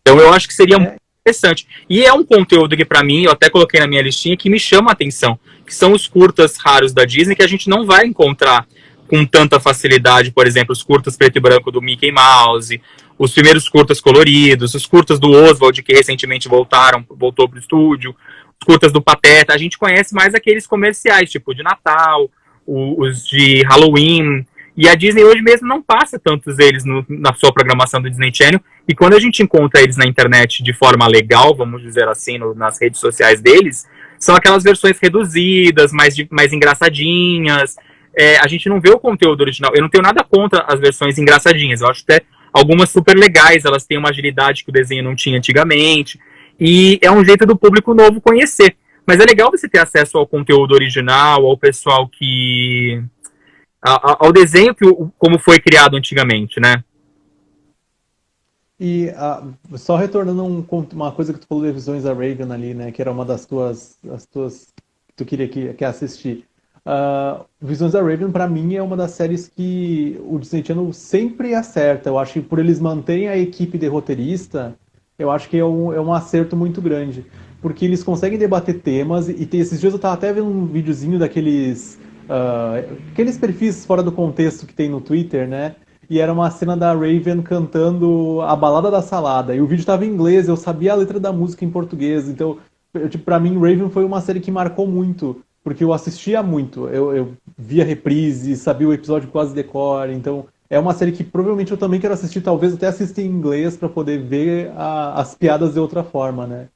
Então eu acho que seria muito interessante. E é um conteúdo que, pra mim, eu até coloquei na minha listinha, que me chama a atenção, que são os curtas raros da Disney, que a gente não vai encontrar com tanta facilidade. Por exemplo, os curtas preto e branco do Mickey Mouse, os primeiros curtas coloridos, os curtas do Oswald, que recentemente voltou pro estúdio, os curtas do Pateta. A gente conhece mais aqueles comerciais, tipo de Natal, os de Halloween. E a Disney hoje mesmo não passa tantos deles na sua programação do Disney Channel. E quando a gente encontra eles na internet de forma legal, vamos dizer assim, nas redes sociais deles, são aquelas versões reduzidas, mais engraçadinhas. A gente não vê o conteúdo original. Eu não tenho nada contra as versões engraçadinhas. Eu acho até algumas super legais. Elas têm uma agilidade que o desenho não tinha antigamente. E é um jeito do público novo conhecer. Mas é legal você ter acesso ao conteúdo original, ao pessoal que... ao desenho como foi criado antigamente, né? E só retornando uma coisa que tu falou de Visões da Raven ali, né? Que era uma das tuas que tu queria que assistir. Visões da Raven, pra mim, é uma das séries que o Disney Channel sempre acerta. Eu acho que por eles manterem a equipe de roteirista, eu acho que é um acerto muito grande. Porque eles conseguem debater temas, e esses dias eu tava até vendo um videozinho daqueles... aqueles perfis fora do contexto que tem no Twitter, né? E era uma cena da Raven cantando a Balada da Salada. E o vídeo estava em inglês, eu sabia a letra da música em português. Então, pra mim, Raven foi uma série que marcou muito. Porque eu assistia muito. Eu via reprise, sabia o episódio quase de cor. Então, é uma série que provavelmente eu também quero assistir. Talvez até assistir em inglês para poder ver as piadas de outra forma, né?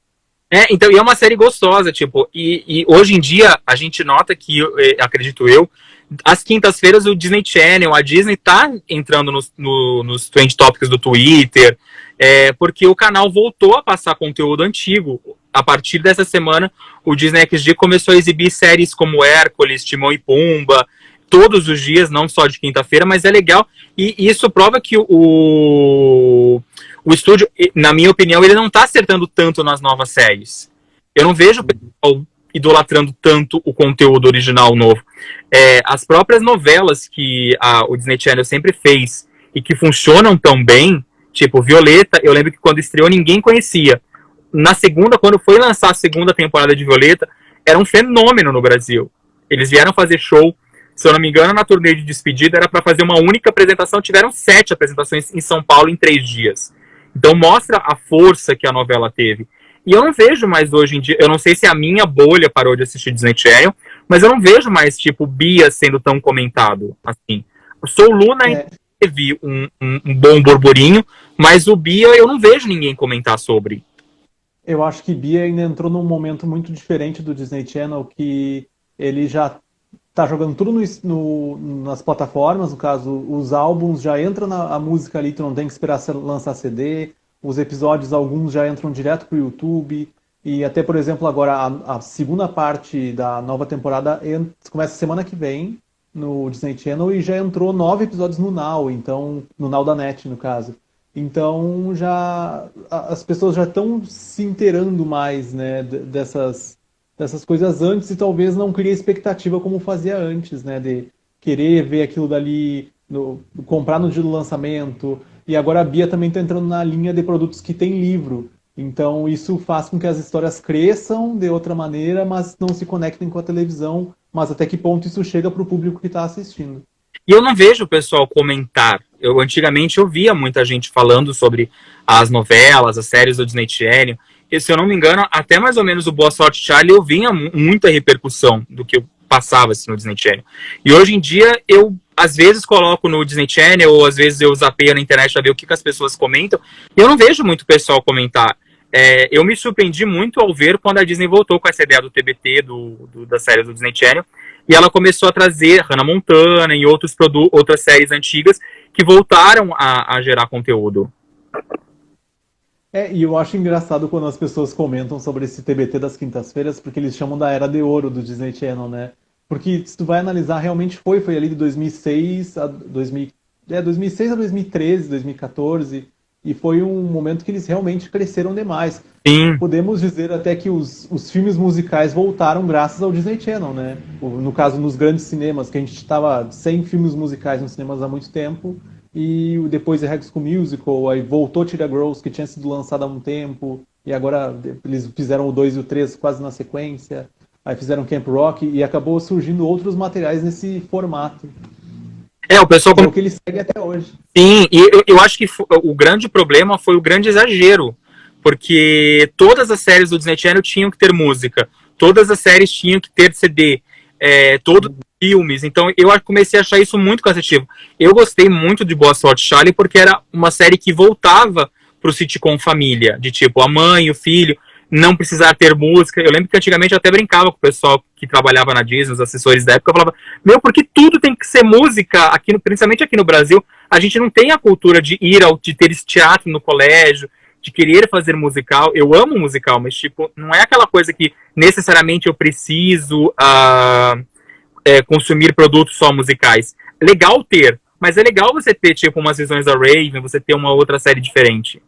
Então, e é uma série gostosa, tipo, e hoje em dia a gente nota que, acredito eu, às quintas-feiras o Disney Channel, a Disney tá entrando nos Trend Topics do Twitter, porque o canal voltou a passar conteúdo antigo. A partir dessa semana, o Disney XD começou a exibir séries como Hércules, Timão e Pumba, todos os dias, não só de quinta-feira, mas é legal. E isso prova que o o estúdio, na minha opinião, ele não tá acertando tanto nas novas séries. Eu não vejo o pessoal idolatrando tanto o conteúdo original novo. As próprias novelas que o Disney Channel sempre fez e que funcionam tão bem, tipo Violeta, eu lembro que quando estreou ninguém conhecia. Na segunda, quando foi lançar a segunda temporada de Violeta, era um fenômeno no Brasil. Eles vieram fazer show, se eu não me engano, na turnê de despedida era para fazer uma única apresentação, tiveram 7 apresentações em São Paulo em 3 dias. Então mostra a força que a novela teve. E eu não vejo mais hoje em dia, eu não sei se a minha bolha parou de assistir Disney Channel, mas eu não vejo mais, tipo, Bia sendo tão comentado, assim. O Soul Luna teve um bom burburinho, mas o Bia eu não vejo ninguém comentar sobre. Eu acho que Bia ainda entrou num momento muito diferente do Disney Channel, que ele já tá jogando tudo nas plataformas, no caso, os álbuns já entram a música ali, tu não tem que esperar lançar CD, os episódios, alguns já entram direto pro YouTube, e até, por exemplo, agora a segunda parte da nova temporada começa semana que vem no Disney Channel e já entrou 9 episódios no Now, então, no Now da NET, no caso. Então, as pessoas já estão se inteirando mais, né, dessas coisas antes e talvez não crie expectativa como fazia antes, né, de querer ver aquilo dali, comprar no dia do lançamento. E agora a Bia também está entrando na linha de produtos que tem livro. Então isso faz com que as histórias cresçam de outra maneira, mas não se conectem com a televisão. Mas até que ponto isso chega para o público que está assistindo? E eu não vejo o pessoal comentar. Antigamente eu via muita gente falando sobre as novelas, as séries do Disney Channel. E, se eu não me engano, até mais ou menos o Boa Sorte Charlie eu vinha muita repercussão do que eu passava assim, no Disney Channel. E hoje em dia eu às vezes coloco no Disney Channel ou às vezes eu zapeio na internet para ver o que as pessoas comentam e eu não vejo muito pessoal comentar. Eu me surpreendi muito ao ver quando a Disney voltou com essa ideia do TBT, da série do Disney Channel, e ela começou a trazer Hannah Montana e outras séries antigas que voltaram a gerar conteúdo. E eu acho engraçado quando as pessoas comentam sobre esse TBT das quintas-feiras, porque eles chamam da Era de Ouro do Disney Channel, né? Porque se tu vai analisar, realmente foi ali de 2006 a 2006 a 2013, 2014, e foi um momento que eles realmente cresceram demais. Sim. Podemos dizer até que os filmes musicais voltaram graças ao Disney Channel, né? No caso, nos grandes cinemas, que a gente estava sem filmes musicais nos cinemas há muito tempo, e depois de High School Musical, aí voltou Tira Girls, que tinha sido lançado há um tempo, e agora eles fizeram o 2 e o 3 quase na sequência, aí fizeram Camp Rock, e acabou surgindo outros materiais nesse formato. O pessoal... É o que ele segue até hoje. Sim, e eu acho que o grande problema foi o grande exagero, porque todas as séries do Disney Channel tinham que ter música, todas as séries tinham que ter CD, todos os filmes, então eu comecei a achar isso muito cansativo. Eu gostei muito de Boa Sorte Charlie porque era uma série que voltava pro sitcom família, de tipo a mãe, o filho, não precisar ter música. Eu lembro que antigamente eu até brincava com o pessoal que trabalhava na Disney, os assessores da época, eu falava, por que tudo tem que ser música, principalmente aqui no Brasil, a gente não tem a cultura de de ter esse teatro no colégio, de querer fazer musical. Eu amo musical, mas tipo, não é aquela coisa que necessariamente eu preciso consumir produtos só musicais. Legal ter, mas é legal você ter tipo umas visões da Raven, você ter uma outra série diferente.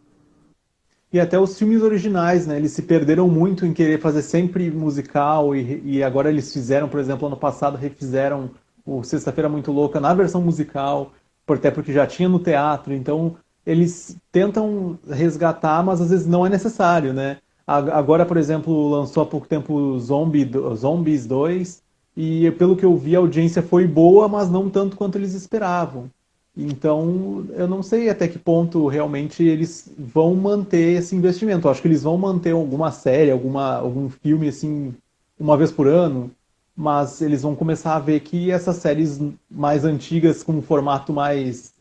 E até os filmes originais, né? Eles se perderam muito em querer fazer sempre musical e agora eles fizeram, por exemplo, ano passado refizeram o Sexta-feira Muito Louca na versão musical, até porque já tinha no teatro, então eles tentam resgatar, mas às vezes não é necessário, né? Agora, por exemplo, lançou há pouco tempo Zombies 2 e pelo que eu vi a audiência foi boa, mas não tanto quanto eles esperavam. Então, eu não sei até que ponto realmente eles vão manter esse investimento. Eu acho que eles vão manter alguma série, algum filme assim, uma vez por ano, mas eles vão começar a ver que essas séries mais antigas, com um formato mais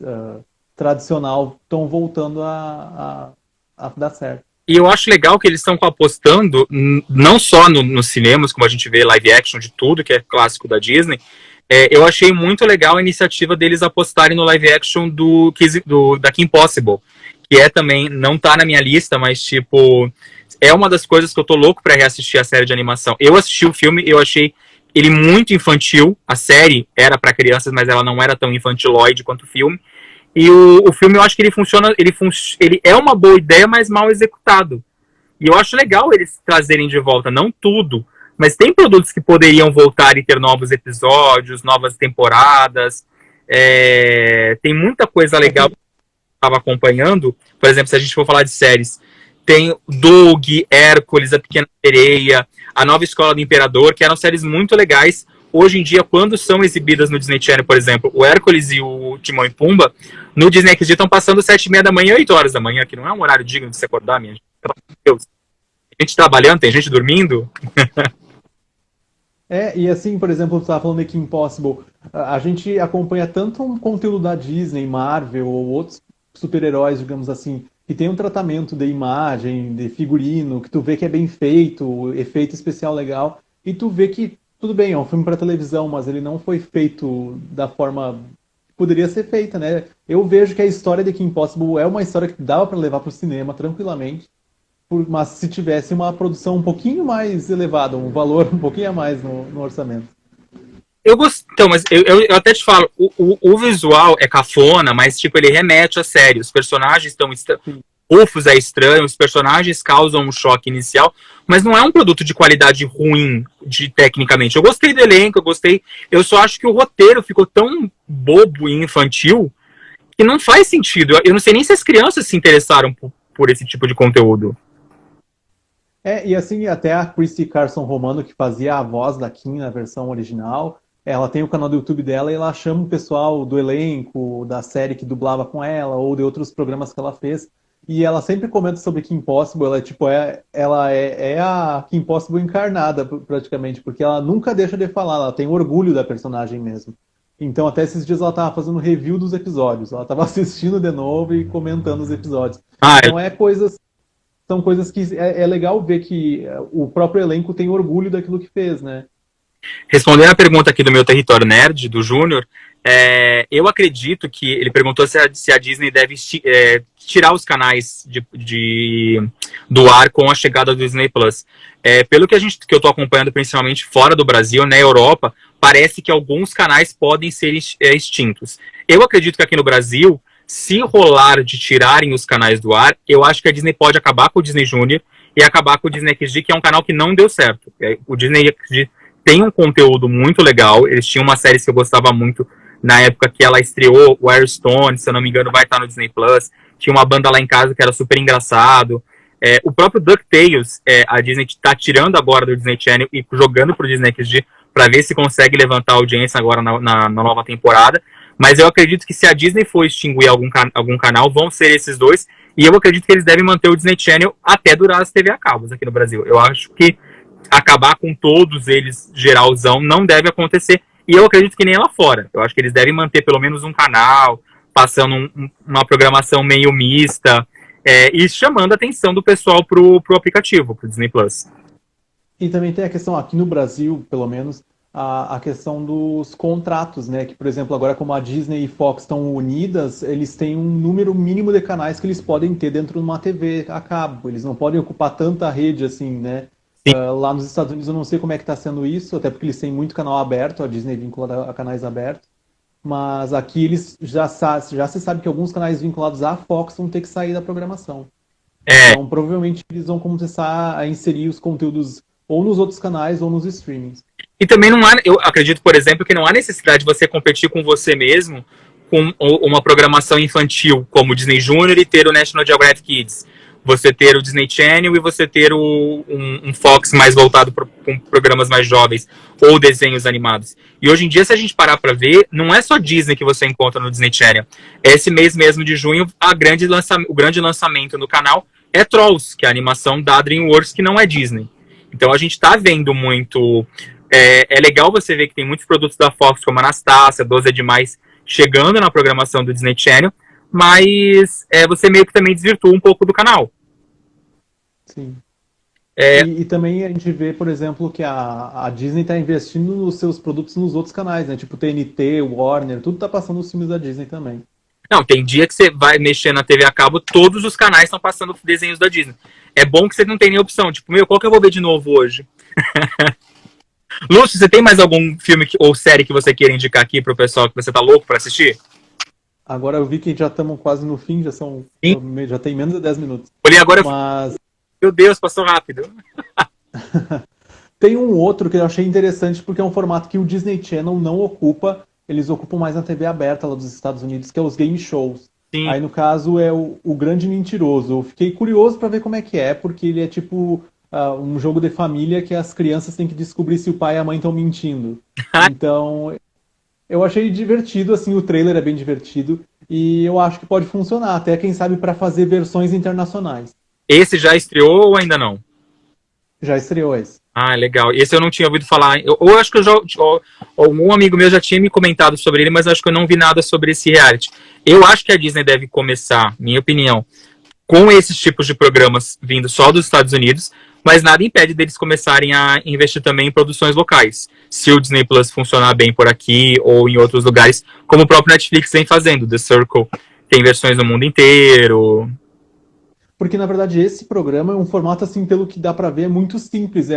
tradicional, estão voltando a dar certo. E eu acho legal que eles estão apostando, não só nos cinemas, como a gente vê live action de tudo, que é clássico da Disney. Eu achei muito legal a iniciativa deles apostarem no live action da Kim Possible, que também, não tá na minha lista, mas tipo, é uma das coisas que eu tô louco pra reassistir a série de animação. Eu assisti o filme, eu achei ele muito infantil, a série era pra crianças, mas ela não era tão infantiloide quanto o filme, E o filme, eu acho que ele funciona, ele é uma boa ideia, mas mal executado. E eu acho legal eles trazerem de volta, não tudo, mas tem produtos que poderiam voltar e ter novos episódios, novas temporadas. Tem muita coisa legal que eu estava acompanhando. Por exemplo, se a gente for falar de séries, tem Doug, Hércules, A Pequena Sereia, A Nova Escola do Imperador, que eram séries muito legais. Hoje em dia, quando são exibidas no Disney Channel, por exemplo, o Hércules e o Timão e Pumba, no Disney XD estão passando 7h30 da manhã, 8 horas da manhã, que não é um horário digno de se acordar, minha gente. Pelo amor de Deus. Tem gente trabalhando, tem gente dormindo. E assim, por exemplo, você estava falando de Kim Possible, a gente acompanha tanto um conteúdo da Disney, Marvel ou outros super-heróis, digamos assim, que tem um tratamento de imagem, de figurino, que tu vê que é bem feito, efeito especial legal, e tu vê que, tudo bem, é um filme para televisão, mas ele não foi feito da forma que poderia ser feita, né? Eu vejo que a história de Kim Possible é uma história que dava para levar para o cinema tranquilamente, mas se tivesse uma produção um pouquinho mais elevada, um valor um pouquinho a mais no orçamento. Eu gosto, então, mas eu até te falo, o visual é cafona, mas tipo, ele remete a sério. Os personagens estão. Ufos é estranho, os personagens causam um choque inicial, mas não é um produto de qualidade ruim tecnicamente. Eu gostei do elenco, eu gostei. Eu só acho que o roteiro ficou tão bobo e infantil que não faz sentido. Eu não sei nem se as crianças se interessaram por esse tipo de conteúdo. E assim, até a Christy Carson Romano, que fazia a voz da Kim na versão original, ela tem o canal do YouTube dela e ela chama o pessoal do elenco, da série que dublava com ela, ou de outros programas que ela fez. E ela sempre comenta sobre Kim Possible, ela é a Kim Possible encarnada, praticamente, porque ela nunca deixa de falar, ela tem orgulho da personagem mesmo. Então, até esses dias ela estava fazendo review dos episódios, ela estava assistindo de novo e comentando os episódios. Então, são coisas que é legal ver que o próprio elenco tem orgulho daquilo que fez, né? Respondendo a pergunta aqui do meu território nerd, do Júnior, eu acredito que ele perguntou se a Disney deve tirar os canais do ar com a chegada do Disney Plus. Pelo que eu estou acompanhando, principalmente fora do Brasil, na Europa, parece que alguns canais podem ser extintos. Eu acredito que aqui no Brasil, se rolar de tirarem os canais do ar, eu acho que a Disney pode acabar com o Disney Junior e acabar com o Disney XD, que é um canal que não deu certo. O Disney XD tem um conteúdo muito legal, eles tinham uma série que eu gostava muito na época que ela estreou, o Airstone, se eu não me engano, vai estar no Disney Plus. Tinha uma banda lá em casa que era super engraçado. O próprio DuckTales, a Disney está tirando agora do Disney Channel e jogando pro Disney XD para ver se consegue levantar a audiência agora na nova temporada. Mas eu acredito que se a Disney for extinguir algum canal, vão ser esses dois. E eu acredito que eles devem manter o Disney Channel até durar as TV a cabos aqui no Brasil. Eu acho que acabar com todos eles, geralzão, não deve acontecer. E eu acredito que nem lá fora. Eu acho que eles devem manter pelo menos um canal, passando uma programação meio mista, e chamando a atenção do pessoal pro aplicativo, pro Disney Plus. E também tem a questão, aqui no Brasil, pelo menos, a questão dos contratos, né? Que, por exemplo, agora como a Disney e Fox estão unidas, eles têm um número mínimo de canais que eles podem ter dentro de uma TV a cabo. Eles não podem ocupar tanta rede assim, né? Lá nos Estados Unidos eu não sei como é que está sendo isso, até porque eles têm muito canal aberto, a Disney vinculada a canais abertos. Mas aqui eles já se sabe que alguns canais vinculados à Fox vão ter que sair da programação. Então provavelmente eles vão começar a inserir os conteúdos ou nos outros canais ou nos streamings. E também eu acredito, por exemplo, que não há necessidade de você competir com você mesmo com uma programação infantil como o Disney Junior e ter o National Geographic Kids. Você ter o Disney Channel e você ter um Fox mais voltado com programas mais jovens ou desenhos animados. E hoje em dia, se a gente parar para ver, não é só Disney que você encontra no Disney Channel. Esse mês mesmo de junho, o grande lançamento no canal é Trolls, que é a animação da DreamWorks, que não é Disney. Então a gente está vendo muito... É legal você ver que tem muitos produtos da Fox, como Anastácia, 12 é Demais, chegando na programação do Disney Channel, mas você meio que também desvirtua um pouco do canal. Sim. E também a gente vê, por exemplo, que a Disney está investindo nos seus produtos nos outros canais, né? Tipo TNT, Warner, tudo tá passando os filmes da Disney também. Não, tem dia que você vai mexer na TV a cabo, todos os canais estão passando desenhos da Disney. É bom que você não tem nem opção, tipo, qual que eu vou ver de novo hoje? Lúcio, você tem mais algum filme ou série que você queira indicar aqui pro pessoal que você tá louco pra assistir? Agora eu vi que já estamos quase no fim, Sim. já tem menos de 10 minutos. Olhei agora, Mas meu Deus, passou rápido. tem um outro que eu achei interessante porque é um formato que o Disney Channel não ocupa, eles ocupam mais na TV aberta lá dos Estados Unidos, que é os game shows. Sim. Aí no caso é o Grande Mentiroso. Eu fiquei curioso para ver como é que é, porque ele é tipo um jogo de família que as crianças têm que descobrir se o pai e a mãe estão mentindo. Então eu achei divertido, assim, o trailer é bem divertido e eu acho que pode funcionar, até quem sabe para fazer versões internacionais. Esse já estreou ou ainda não? Já estreou esse. Ah, legal. Esse eu não tinha ouvido falar. Ou acho que algum amigo meu já tinha me comentado sobre ele, mas acho que eu não vi nada sobre esse reality. Eu acho que a Disney deve começar, minha opinião, com esses tipos de programas vindo só dos Estados Unidos, mas nada impede deles começarem a investir também em produções locais. Se o Disney Plus funcionar bem por aqui ou em outros lugares, como o próprio Netflix vem fazendo. The Circle tem versões no mundo inteiro. Porque, na verdade, esse programa é um formato, assim, pelo que dá pra ver, é muito simples.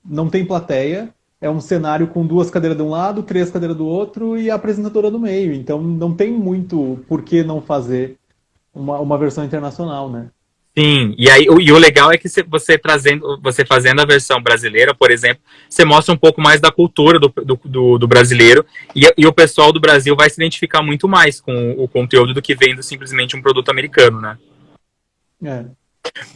Não tem plateia, é um cenário com 2 cadeiras de um lado, 3 cadeiras do outro e a apresentadora do meio. Então, não tem muito por que não fazer uma versão internacional, né? Sim, e o legal é que você fazendo a versão brasileira, por exemplo, você mostra um pouco mais da cultura do brasileiro e o pessoal do Brasil vai se identificar muito mais com o conteúdo do que vendo simplesmente um produto americano, né? É.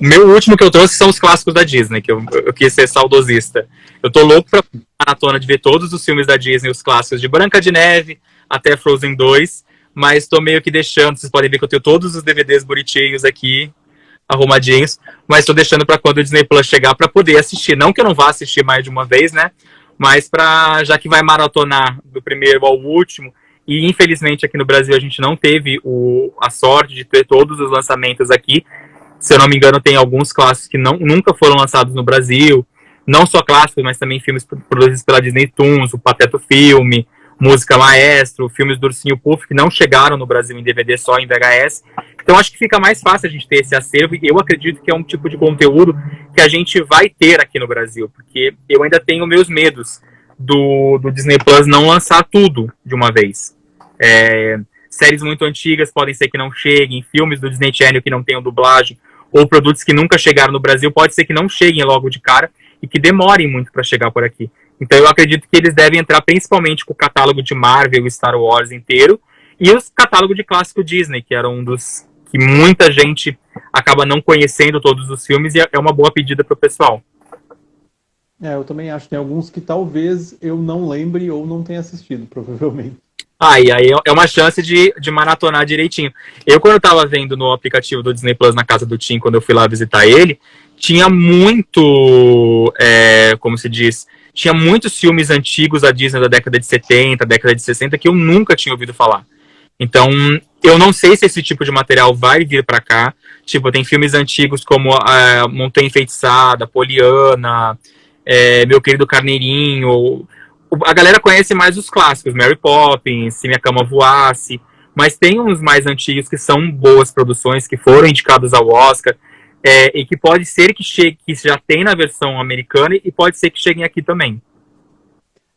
O meu último que eu trouxe são os clássicos da Disney, que eu quis ser saudosista. Eu tô louco pra maratona de ver todos os filmes da Disney, os clássicos de Branca de Neve até Frozen 2, mas tô meio que deixando, vocês podem ver que eu tenho todos os DVDs bonitinhos aqui, arrumadinhos, mas tô deixando pra quando o Disney Plus chegar pra poder assistir. Não que eu não vá assistir mais de uma vez, né? Mas já que vai maratonar do primeiro ao último, e infelizmente aqui no Brasil a gente não teve a sorte de ter todos os lançamentos aqui. Se eu não me engano, tem alguns clássicos que nunca foram lançados no Brasil. Não só clássicos, mas também filmes produzidos pela Disney Toons, o Pateta Filme, Música Maestro, filmes do Ursinho Puff, que não chegaram no Brasil em DVD, só em VHS. Então acho que fica mais fácil a gente ter esse acervo, e eu acredito que é um tipo de conteúdo que a gente vai ter aqui no Brasil, porque eu ainda tenho meus medos do Disney Plus não lançar tudo de uma vez. Séries muito antigas podem ser que não cheguem, filmes do Disney Channel que não tenham dublagem, ou produtos que nunca chegaram no Brasil, pode ser que não cheguem logo de cara e que demorem muito para chegar por aqui. Então eu acredito que eles devem entrar principalmente com o catálogo de Marvel e Star Wars inteiro, e o catálogo de clássico Disney, que era um dos que muita gente acaba não conhecendo todos os filmes, e é uma boa pedida para o pessoal. Eu também acho. Tem alguns que talvez eu não lembre ou não tenha assistido, provavelmente. E aí é uma chance de maratonar direitinho. Eu, quando eu tava vendo no aplicativo do Disney Plus na casa do Tim, quando eu fui lá visitar ele, tinha muito, como se diz, tinha muitos filmes antigos da Disney da década de 70, década de 60, que eu nunca tinha ouvido falar. Então, eu não sei se esse tipo de material vai vir pra cá. Tipo, tem filmes antigos como Montanha Enfeitiçada, Poliana, Meu Querido Carneirinho. A galera conhece mais os clássicos, Mary Poppins, Se Minha Cama Voasse, mas tem uns mais antigos que são boas produções, que foram indicados ao Oscar, e que pode ser que chegue, que já tem na versão americana, e pode ser que cheguem aqui também.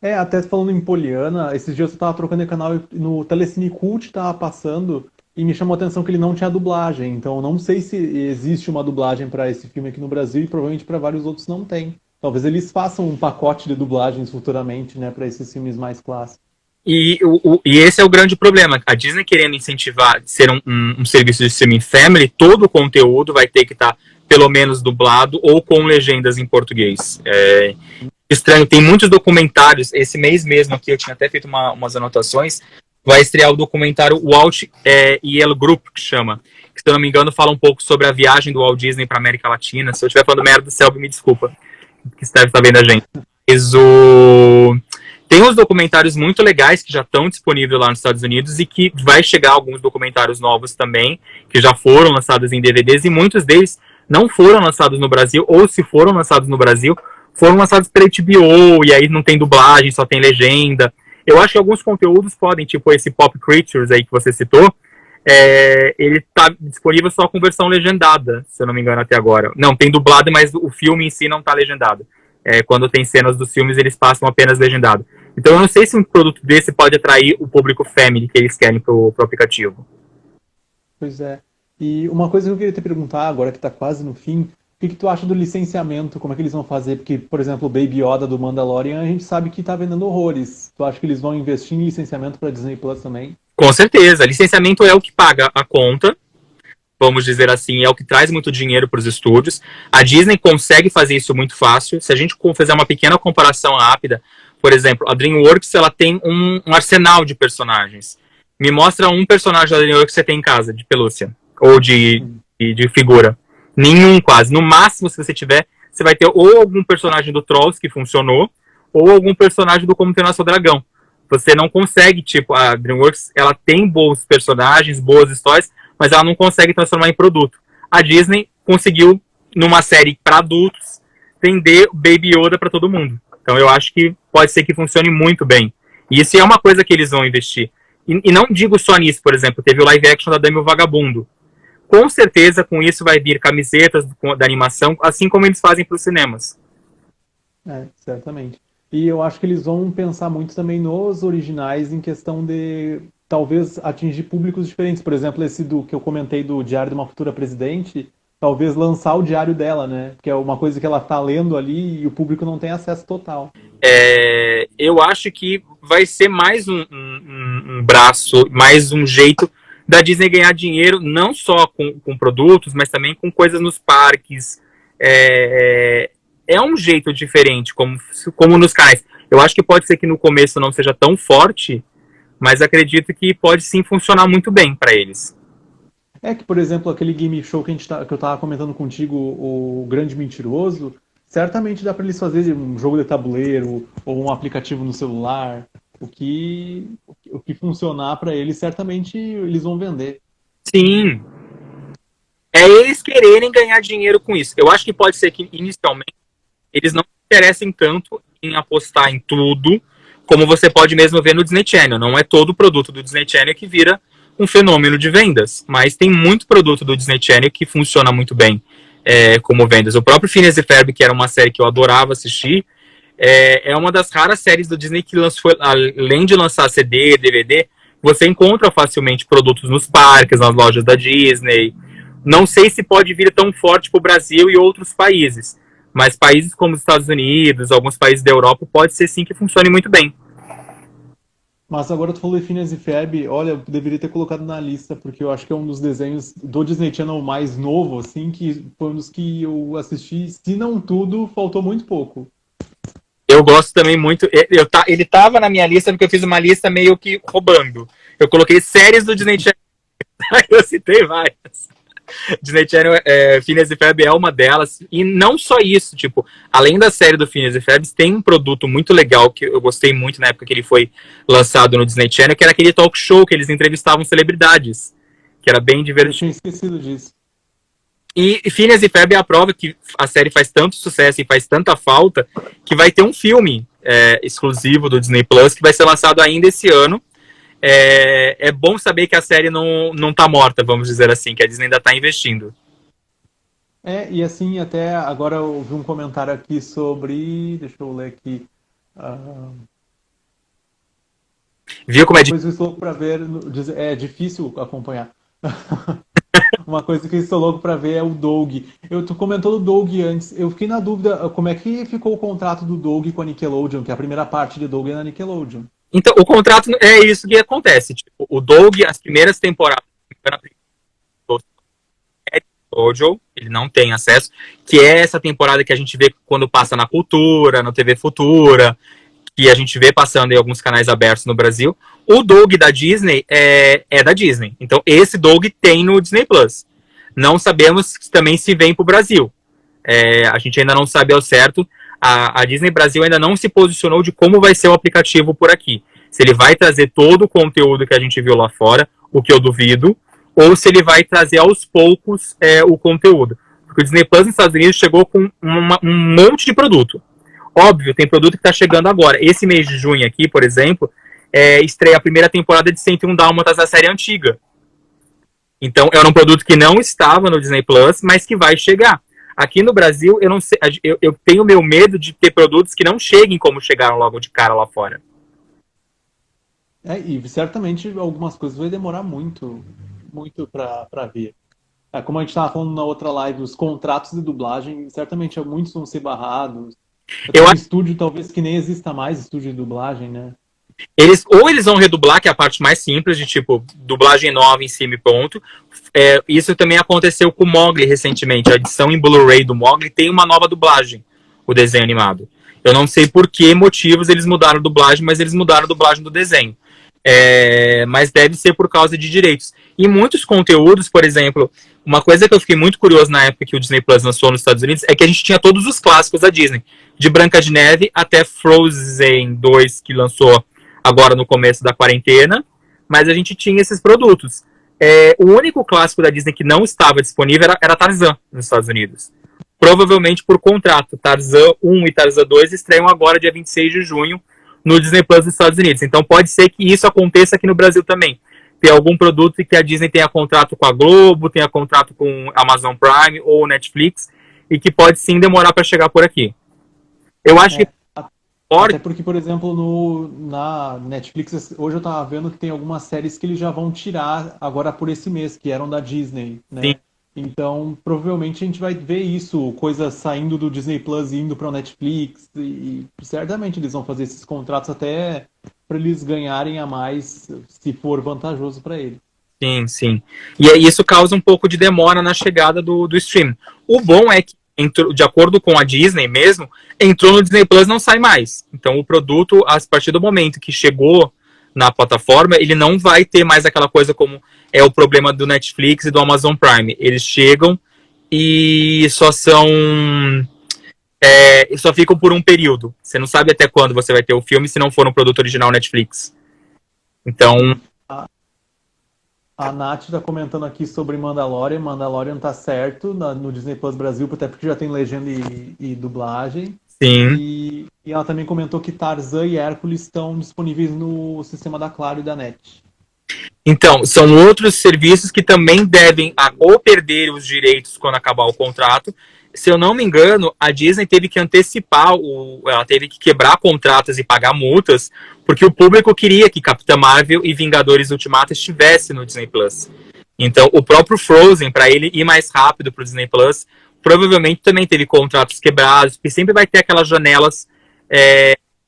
Até falando em Poliana, esses dias eu tava trocando de canal e no Telecine Cult tava passando e me chamou a atenção que ele não tinha dublagem. Então eu não sei se existe uma dublagem para esse filme aqui no Brasil e provavelmente para vários outros não tem. Talvez eles façam um pacote de dublagens futuramente, né, para esses filmes mais clássicos. E esse é o grande problema. A Disney querendo incentivar ser um serviço de streaming family, todo o conteúdo vai ter que estar pelo menos dublado ou com legendas em português. Estranho, tem muitos documentários. Esse mês mesmo aqui, eu tinha até feito umas anotações, vai estrear o documentário Walt e El Group, que chama. Que, se eu não me engano, fala um pouco sobre a viagem do Walt Disney para América Latina. Se eu estiver falando merda do céu, me desculpa, que você deve estar vendo a gente. Mas tem uns documentários muito legais que já estão disponíveis lá nos Estados Unidos e que vai chegar alguns documentários novos também, que já foram lançados em DVDs, e muitos deles não foram lançados no Brasil, ou se foram lançados no Brasil, foram lançados pela HBO, e aí não tem dublagem, só tem legenda. Eu acho que alguns conteúdos podem, tipo esse Pop Creatures aí que você citou, ele tá disponível só com versão legendada, se eu não me engano, até agora. Não, tem dublado, mas o filme em si não tá legendado. Quando tem cenas dos filmes, eles passam apenas legendado. Então eu não sei se um produto desse pode atrair o público family que eles querem pro aplicativo. Pois é. E uma coisa que eu queria te perguntar, agora que tá quase no fim, o que que tu acha do licenciamento? Como é que eles vão fazer? Porque, por exemplo, o Baby Yoda do Mandalorian, a gente sabe que tá vendendo horrores. Tu acha que eles vão investir em licenciamento pra Disney Plus também? Com certeza, licenciamento é o que paga a conta, vamos dizer assim, é o que traz muito dinheiro para os estúdios. A Disney consegue fazer isso muito fácil. Se a gente fizer uma pequena comparação rápida, por exemplo, a DreamWorks ela tem um arsenal de personagens. Me mostra um personagem da DreamWorks que você tem em casa, de pelúcia, ou de figura. Nenhum quase. No máximo, se você tiver, você vai ter ou algum personagem do Trolls que funcionou, ou algum personagem do Como Treinar Seu Dragão. Você não consegue, tipo, a DreamWorks, ela tem bons personagens, boas histórias, mas ela não consegue transformar em produto. A Disney conseguiu, numa série para adultos, vender Baby Yoda para todo mundo. Então eu acho que pode ser que funcione muito bem. E isso é uma coisa que eles vão investir. E não digo só nisso, por exemplo, teve o live action da Dama e o Vagabundo. Com certeza, com isso vai vir camisetas da animação, assim como eles fazem para os cinemas. É, certamente. E eu acho que eles vão pensar muito também nos originais em questão de talvez atingir públicos diferentes. Por exemplo, esse do que eu comentei do Diário de uma Futura Presidente, talvez lançar o diário dela, né? Que é uma coisa que ela tá lendo ali e o público não tem acesso total. Eu acho que vai ser mais um braço, mais um jeito da Disney ganhar dinheiro, não só com produtos, mas também com coisas nos parques. É um jeito diferente, como nos canais. Eu acho que pode ser que no começo não seja tão forte, mas acredito que pode sim funcionar muito bem para eles. É que, por exemplo, aquele game show que eu tava comentando contigo, o Grande Mentiroso, certamente dá para eles fazerem um jogo de tabuleiro ou um aplicativo no celular. O que funcionar para eles, certamente eles vão vender. Sim. É eles quererem ganhar dinheiro com isso. Eu acho que pode ser que, inicialmente, eles não se interessem tanto em apostar em tudo, como você pode mesmo ver no Disney Channel. Não é todo produto do Disney Channel que vira um fenômeno de vendas, mas tem muito produto do Disney Channel que funciona muito bem como vendas. O próprio Phineas e Ferb, que era uma série que eu adorava assistir, é uma das raras séries do Disney que lançou, além de lançar CD, DVD, você encontra facilmente produtos nos parques, nas lojas da Disney. Não sei se pode vir tão forte para o Brasil e outros países, mas países como os Estados Unidos, alguns países da Europa, pode ser sim que funcione muito bem. Mas agora tu falou de Phineas e Ferb, olha, eu deveria ter colocado na lista, porque eu acho que é um dos desenhos do Disney Channel mais novo, assim, que foi um dos que eu assisti, se não tudo, faltou muito pouco. Eu gosto também muito, ele tava na minha lista porque eu fiz uma lista meio que roubando. Eu coloquei séries do Disney Channel, eu citei várias. Disney Channel, Phineas e Ferb é uma delas, e não só isso, tipo, além da série do Phineas e Ferb, tem um produto muito legal que eu gostei muito na época que ele foi lançado no Disney Channel, que era aquele talk show que eles entrevistavam celebridades, que era bem divertido. Eu tinha esquecido disso. E Phineas e Ferb é a prova que a série faz tanto sucesso e faz tanta falta que vai ter um filme exclusivo do Disney Plus que vai ser lançado ainda esse ano. É bom saber que a série não tá morta, vamos dizer assim, que a Disney ainda tá investindo. E assim, até agora eu vi um comentário aqui sobre. Deixa eu ler aqui. Viu como é difícil? Coisa que eu estou louco pra ver. É difícil acompanhar. Uma coisa que eu estou louco pra ver é o Doug. Tu comentou do Doug antes. Eu fiquei na dúvida como é que ficou o contrato do Doug com a Nickelodeon, que a primeira parte de Doug é na Nickelodeon. Então, o contrato é isso que acontece. Tipo, o Doug, as primeiras temporadas, Nickelodeon, ele não tem acesso, que é essa temporada que a gente vê quando passa na Cultura, na TV Futura, que a gente vê passando em alguns canais abertos no Brasil. O Doug da Disney é da Disney. Então, esse Doug tem no Disney Plus. Não sabemos também se vem para o Brasil. A gente ainda não sabe ao certo. A Disney Brasil ainda não se posicionou de como vai ser o aplicativo por aqui. Se ele vai trazer todo o conteúdo que a gente viu lá fora, o que eu duvido, ou se ele vai trazer aos poucos o conteúdo. Porque o Disney Plus nos Estados Unidos chegou com um monte de produto. Óbvio, tem produto que está chegando agora. Esse mês de junho aqui, por exemplo, estreia a primeira temporada de 101 Dálmatas da série antiga. Então, era um produto que não estava no Disney Plus, mas que vai chegar. Aqui no Brasil, eu não sei, eu tenho meu medo de ter produtos que não cheguem como chegaram logo de cara lá fora. E certamente algumas coisas vai demorar muito, muito para ver. Como a gente estava falando na outra live, os contratos de dublagem, certamente muitos vão ser barrados. Eu Tem um acho estúdio, talvez, que nem exista mais estúdio de dublagem, né? que eles vão redublar, que é a parte mais simples, de tipo, dublagem nova em cima e ponto. Isso também aconteceu com o Mowgli recentemente. A edição em Blu-ray do Mowgli tem uma nova dublagem, o desenho animado. Eu não sei por que motivos eles mudaram a dublagem, mas eles mudaram a dublagem do desenho. Mas deve ser por causa de direitos. E muitos conteúdos, por exemplo, uma coisa que eu fiquei muito curioso na época que o Disney Plus lançou nos Estados Unidos é que a gente tinha todos os clássicos da Disney, de Branca de Neve até Frozen 2, que lançou agora no começo da quarentena, mas a gente tinha esses produtos. O único clássico da Disney que não estava disponível era Tarzan, nos Estados Unidos. Provavelmente por contrato. Tarzan 1 e Tarzan 2 estreiam agora, dia 26 de junho, no Disney Plus dos Estados Unidos. Então pode ser que isso aconteça aqui no Brasil também. Ter algum produto que a Disney tenha contrato com a Globo, tenha contrato com a Amazon Prime ou Netflix, e que pode sim demorar para chegar por aqui. Eu acho que Até porque, por exemplo, na Netflix, hoje eu tava vendo que tem algumas séries que eles já vão tirar agora por esse mês, que eram da Disney, sim, né? Então, provavelmente a gente vai ver isso, coisas saindo do Disney Plus e indo para o Netflix, e certamente eles vão fazer esses contratos até para eles ganharem a mais, se for vantajoso para eles. sim, sim. E isso causa um pouco de demora na chegada do stream. O bom é que, de acordo com a Disney mesmo, entrou no Disney Plus, não sai mais. Então o produto, a partir do momento que chegou na plataforma, ele não vai ter mais aquela coisa como é o problema do Netflix e do Amazon Prime. Eles chegam e só ficam por um período. Você não sabe até quando você vai ter o filme se não for um produto original Netflix. Então, A Nath está comentando aqui sobre Mandalorian. Mandalorian tá certo no Disney Plus Brasil, até porque já tem legenda e dublagem. sim. E ela também comentou que Tarzan e Hércules estão disponíveis no sistema da Claro e da NET. Então, são outros serviços que também devem ou perder os direitos quando acabar o contrato. Se eu não me engano, a Disney teve que antecipar, ela teve que quebrar contratos e pagar multas, porque o público queria que Capitã Marvel e Vingadores Ultimato estivessem no Disney Plus. Então, o próprio Frozen, para ele ir mais rápido para o Disney Plus, provavelmente também teve contratos quebrados, porque sempre vai ter aquelas janelas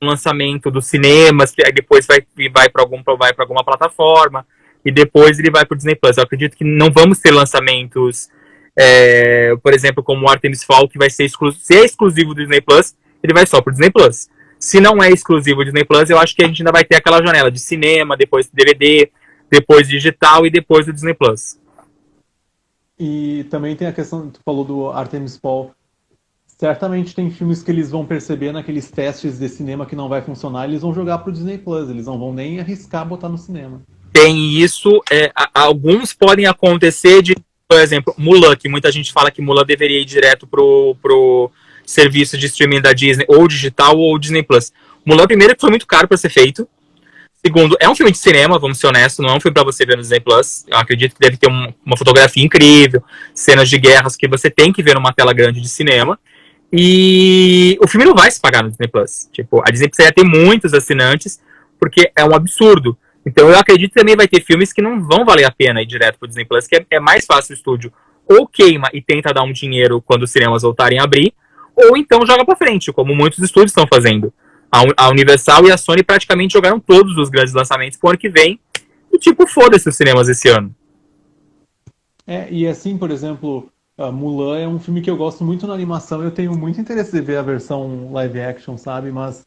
lançamento dos cinemas, que aí depois vai para alguma plataforma, e depois ele vai para o Disney Plus. Eu acredito que não vamos ter lançamentos, por exemplo, como o Artemis Fowl, que vai ser se é exclusivo do Disney Plus, ele vai só para o Disney Plus. Se não é exclusivo do Disney Plus, eu acho que a gente ainda vai ter aquela janela de cinema, depois DVD, depois digital e depois do Disney Plus. E também tem a questão, tu falou do Artemis Fowl. Certamente tem filmes que eles vão perceber naqueles testes de cinema que não vai funcionar, eles vão jogar pro Disney Plus, eles não vão nem arriscar botar no cinema. Tem isso, alguns podem acontecer de, por exemplo, Mulan, que muita gente fala que Mulan deveria ir direto pro serviço de streaming da Disney, ou digital ou Disney Plus. Mulan, primeiro, que foi muito caro para ser feito. Segundo, é um filme de cinema, vamos ser honestos, não é um filme para você ver no Disney Plus. Eu acredito que deve ter uma fotografia incrível, cenas de guerras que você tem que ver numa tela grande de cinema. E o filme não vai se pagar no Disney Plus. Tipo, a Disney precisa ter muitos assinantes, porque é um absurdo. Então eu acredito que também vai ter filmes que não vão valer a pena ir direto pro Disney Plus, que é mais fácil o estúdio ou queima e tenta dar um dinheiro quando os cinemas voltarem a abrir, ou então joga pra frente, como muitos estúdios estão fazendo. A Universal e a Sony praticamente jogaram todos os grandes lançamentos pro ano que vem, e tipo, foda-se os cinemas esse ano. E assim, por exemplo, Mulan é um filme que eu gosto muito na animação, eu tenho muito interesse de ver a versão live action, sabe? Mas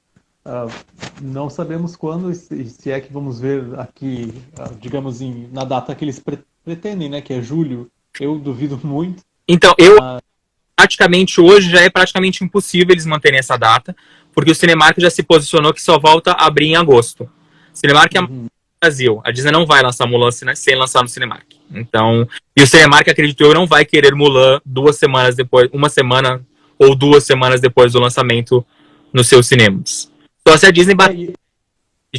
não sabemos quando, se é que vamos ver aqui, digamos, na data que eles pretendem, né? Que é julho. Eu duvido muito. Então, praticamente hoje já é praticamente impossível eles manterem essa data, porque o Cinemark já se posicionou que só volta a abrir em agosto. Cinemark é no Brasil. A Disney não vai lançar Mulan sem lançar no Cinemark. Então, e o Cinemark, acredito eu, não vai querer Mulan 2 semanas depois, uma semana ou 2 semanas depois do lançamento nos seus cinemas. Só se a Disney bater,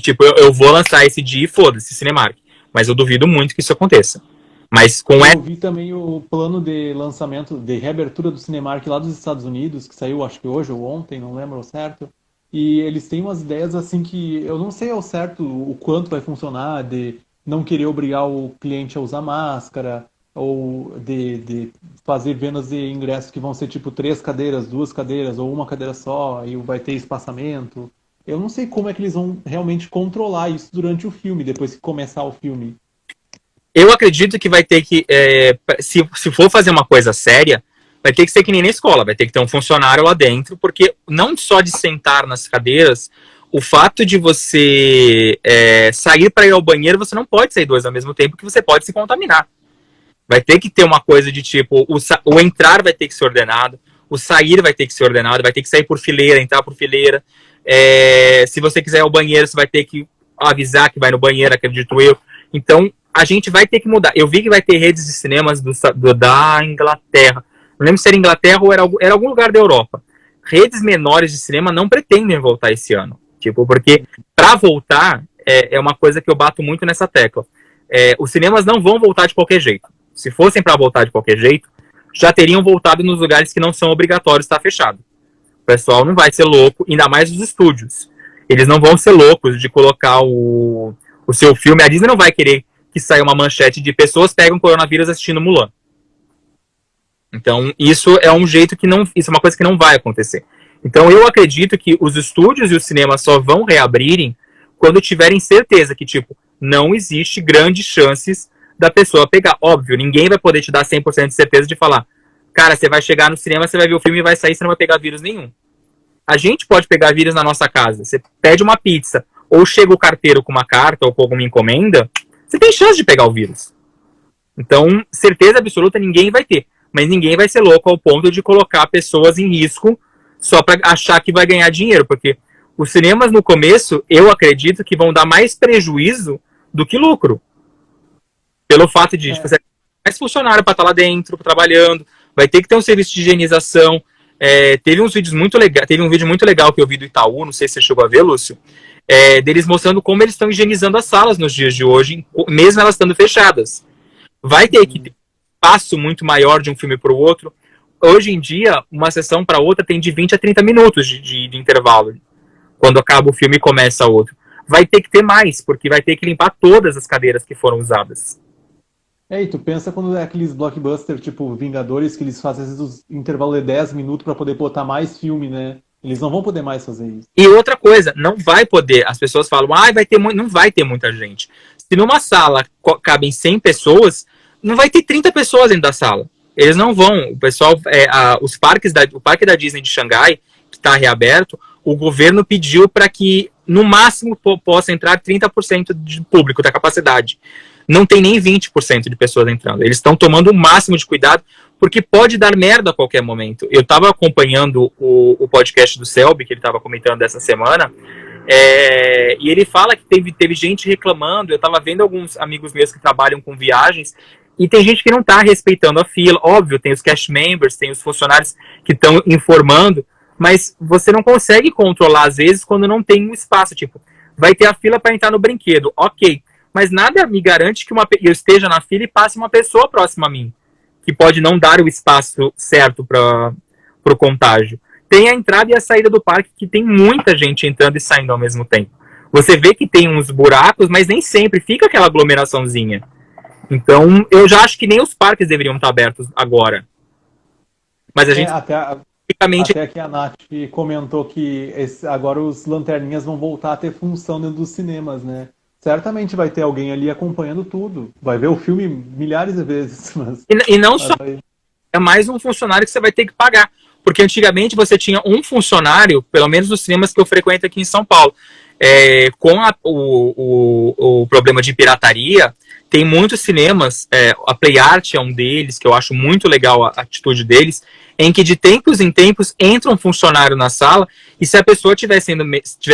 tipo, eu vou lançar esse dia e foda-se, Cinemark. Mas eu duvido muito que isso aconteça. Mas com eu vi também o plano de lançamento, de reabertura do Cinemark lá dos Estados Unidos, que saiu acho que hoje ou ontem, não lembro certo. e eles têm umas ideias assim que eu não sei ao certo o quanto vai funcionar, de não querer obrigar o cliente a usar máscara, ou de fazer vendas de ingressos que vão ser tipo 3 cadeiras, 2 cadeiras, ou uma cadeira só, e vai ter espaçamento. Eu não sei como é que eles vão realmente controlar isso durante o filme, depois que começar o filme. Eu acredito que vai ter que, se for fazer uma coisa séria, vai ter que ser que nem na escola, vai ter que ter um funcionário lá dentro, porque não só de sentar nas cadeiras, o fato de você sair para ir ao banheiro, você não pode sair dois ao mesmo tempo, que você pode se contaminar. Vai ter que ter uma coisa de tipo, o entrar vai ter que ser ordenado, o sair vai ter que ser ordenado, vai ter que sair por fileira, entrar por fileira. Se você quiser ir ao banheiro, você vai ter que avisar que vai no banheiro, acredito eu. Então, a gente vai ter que mudar. Eu vi que vai ter redes de cinemas da Inglaterra. Não lembro se era Inglaterra ou era algum lugar da Europa. Redes menores de cinema não pretendem voltar esse ano. Tipo, porque para voltar, é uma coisa que eu bato muito nessa tecla. Os cinemas não vão voltar de qualquer jeito. Se fossem para voltar de qualquer jeito, já teriam voltado nos lugares que não são obrigatórios estar fechado. O pessoal não vai ser louco, ainda mais os estúdios. Eles não vão ser loucos de colocar o seu filme. A Disney não vai querer que saia uma manchete de pessoas pegam coronavírus assistindo Mulan. Então, isso é um jeito que não. Isso é uma coisa que não vai acontecer. Então, eu acredito que os estúdios e os cinemas só vão reabrirem quando tiverem certeza que, tipo, não existe grandes chances da pessoa pegar. Óbvio, ninguém vai poder te dar 100% de certeza de falar, cara, você vai chegar no cinema, você vai ver o filme e vai sair, você não vai pegar vírus nenhum. A gente pode pegar vírus na nossa casa. Você pede uma pizza, ou chega o carteiro com uma carta ou com alguma encomenda, você tem chance de pegar o vírus. Então, certeza absoluta ninguém vai ter. Mas ninguém vai ser louco ao ponto de colocar pessoas em risco só para achar que vai ganhar dinheiro. Porque os cinemas, no começo, eu acredito que vão dar mais prejuízo do que lucro. Pelo fato de você ter mais funcionário para estar lá dentro, trabalhando, vai ter que ter um serviço de higienização. Teve uns vídeos muito legais. Teve um vídeo muito legal que eu vi do Itaú, não sei se você chegou a ver, Lúcio, deles mostrando como eles estão higienizando as salas nos dias de hoje, mesmo elas estando fechadas. Vai ter que ter um espaço muito maior de um filme para o outro. Hoje em dia, uma sessão para outra tem de 20 a 30 minutos de intervalo. Quando acaba o filme e começa outro. Vai ter que ter mais, porque vai ter que limpar todas as cadeiras que foram usadas. E tu pensa quando é aqueles blockbusters tipo Vingadores, que eles fazem às vezes intervalo de 10 minutos para poder botar mais filme, né? Eles não vão poder mais fazer isso. E outra coisa, não vai poder. As pessoas falam, vai ter não vai ter muita gente. Se numa sala cabem 100 pessoas, não vai ter 30 pessoas dentro da sala. Eles não vão. O pessoal, o parque da Disney de Xangai, que está reaberto, o governo pediu para que no máximo possa entrar 30% de público da capacidade. Não tem nem 20% de pessoas entrando. Eles estão tomando o máximo de cuidado, porque pode dar merda a qualquer momento. Eu estava acompanhando o podcast do Selby, que ele estava comentando dessa semana, e ele fala que teve gente reclamando. Eu estava vendo alguns amigos meus que trabalham com viagens, e tem gente que não está respeitando a fila. Óbvio, tem os cast members, tem os funcionários que estão informando, mas você não consegue controlar, às vezes, quando não tem um espaço. Tipo, vai ter a fila para entrar no brinquedo, ok. Mas nada me garante que eu esteja na fila e passe uma pessoa próxima a mim, que pode não dar o espaço certo para o contágio. Tem a entrada e a saída do parque, que tem muita gente entrando e saindo ao mesmo tempo. Você vê que tem uns buracos, mas nem sempre fica aquela aglomeraçãozinha. Então, eu já acho que nem os parques deveriam estar abertos agora. Mas a gente... Até que a Nath comentou que agora os lanterninhas vão voltar a ter função dentro dos cinemas, né? Certamente vai ter alguém ali acompanhando tudo. Vai ver o filme milhares de vezes. E não só. É mais um funcionário que você vai ter que pagar. Porque antigamente você tinha um funcionário, pelo menos nos cinemas que eu frequento aqui em São Paulo. Com o problema de pirataria, tem muitos cinemas, a Play Art é um deles, que eu acho muito legal a atitude deles, em que de tempos em tempos entra um funcionário na sala, e se a pessoa estiver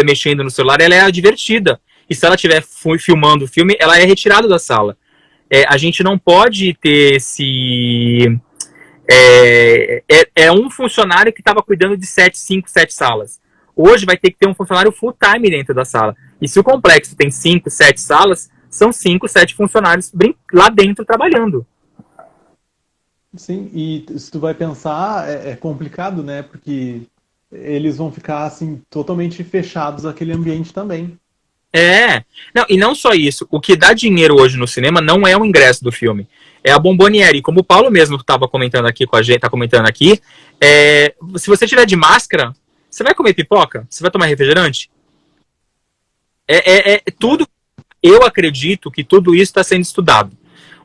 mexendo no celular, ela é advertida. E se ela estiver filmando o filme, ela é retirada da sala. A gente não pode ter esse... um funcionário que estava cuidando de 5, 7 salas. Hoje vai ter que ter um funcionário full time dentro da sala. E se o complexo tem 5, 7 salas, são 5, 7 funcionários lá dentro trabalhando. Sim, e se tu vai pensar, é complicado, né? Porque eles vão ficar assim totalmente fechados àquele ambiente também. É. Não, e não só isso. O que dá dinheiro hoje no cinema não é o ingresso do filme. É a bomboniere. Como o Paulo mesmo estava comentando aqui com a gente, tá comentando aqui, se você tiver de máscara, você vai comer pipoca? Você vai tomar refrigerante? Tudo. Eu acredito que tudo isso está sendo estudado.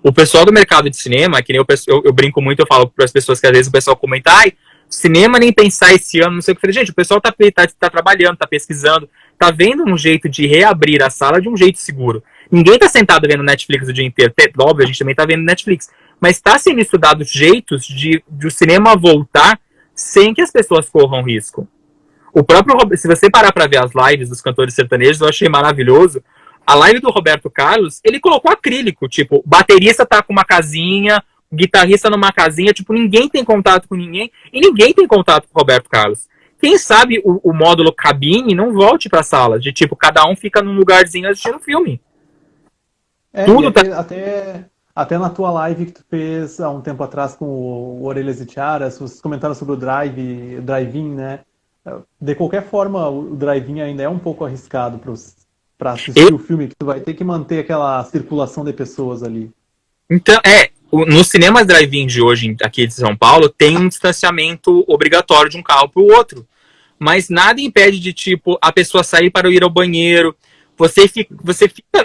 O pessoal do mercado de cinema, que nem eu brinco muito, eu falo para as pessoas que às vezes o pessoal comenta, ai, cinema nem pensar esse ano, não sei o que. Eu falei, gente, o pessoal tá trabalhando, tá pesquisando, tá vendo um jeito de reabrir a sala de um jeito seguro. Ninguém tá sentado vendo Netflix o dia inteiro. Óbvio, a gente também tá vendo Netflix. Mas está sendo estudado jeitos de o cinema voltar sem que as pessoas corram risco. O próprio, se você parar para ver as lives dos cantores sertanejos, eu achei maravilhoso. A live do Roberto Carlos, ele colocou acrílico, tipo, o baterista tá com uma casinha, o guitarrista numa casinha, tipo, ninguém tem contato com ninguém, e ninguém tem contato com o Roberto Carlos. Quem sabe o módulo cabine não volte pra sala, de tipo, cada um fica num lugarzinho assistindo filme. E Tudo tá. até na tua live que tu fez há um tempo atrás com o Orelhas e Tiaras, vocês comentaram sobre o drive-in, né? De qualquer forma, o drive-in ainda é um pouco arriscado para assistir o filme, que tu vai ter que manter aquela circulação de pessoas ali. Então, nos cinemas drive-in de hoje, aqui de São Paulo, tem um distanciamento obrigatório de um carro para o outro. Mas nada impede de, tipo, a pessoa sair para ir ao banheiro. Você fica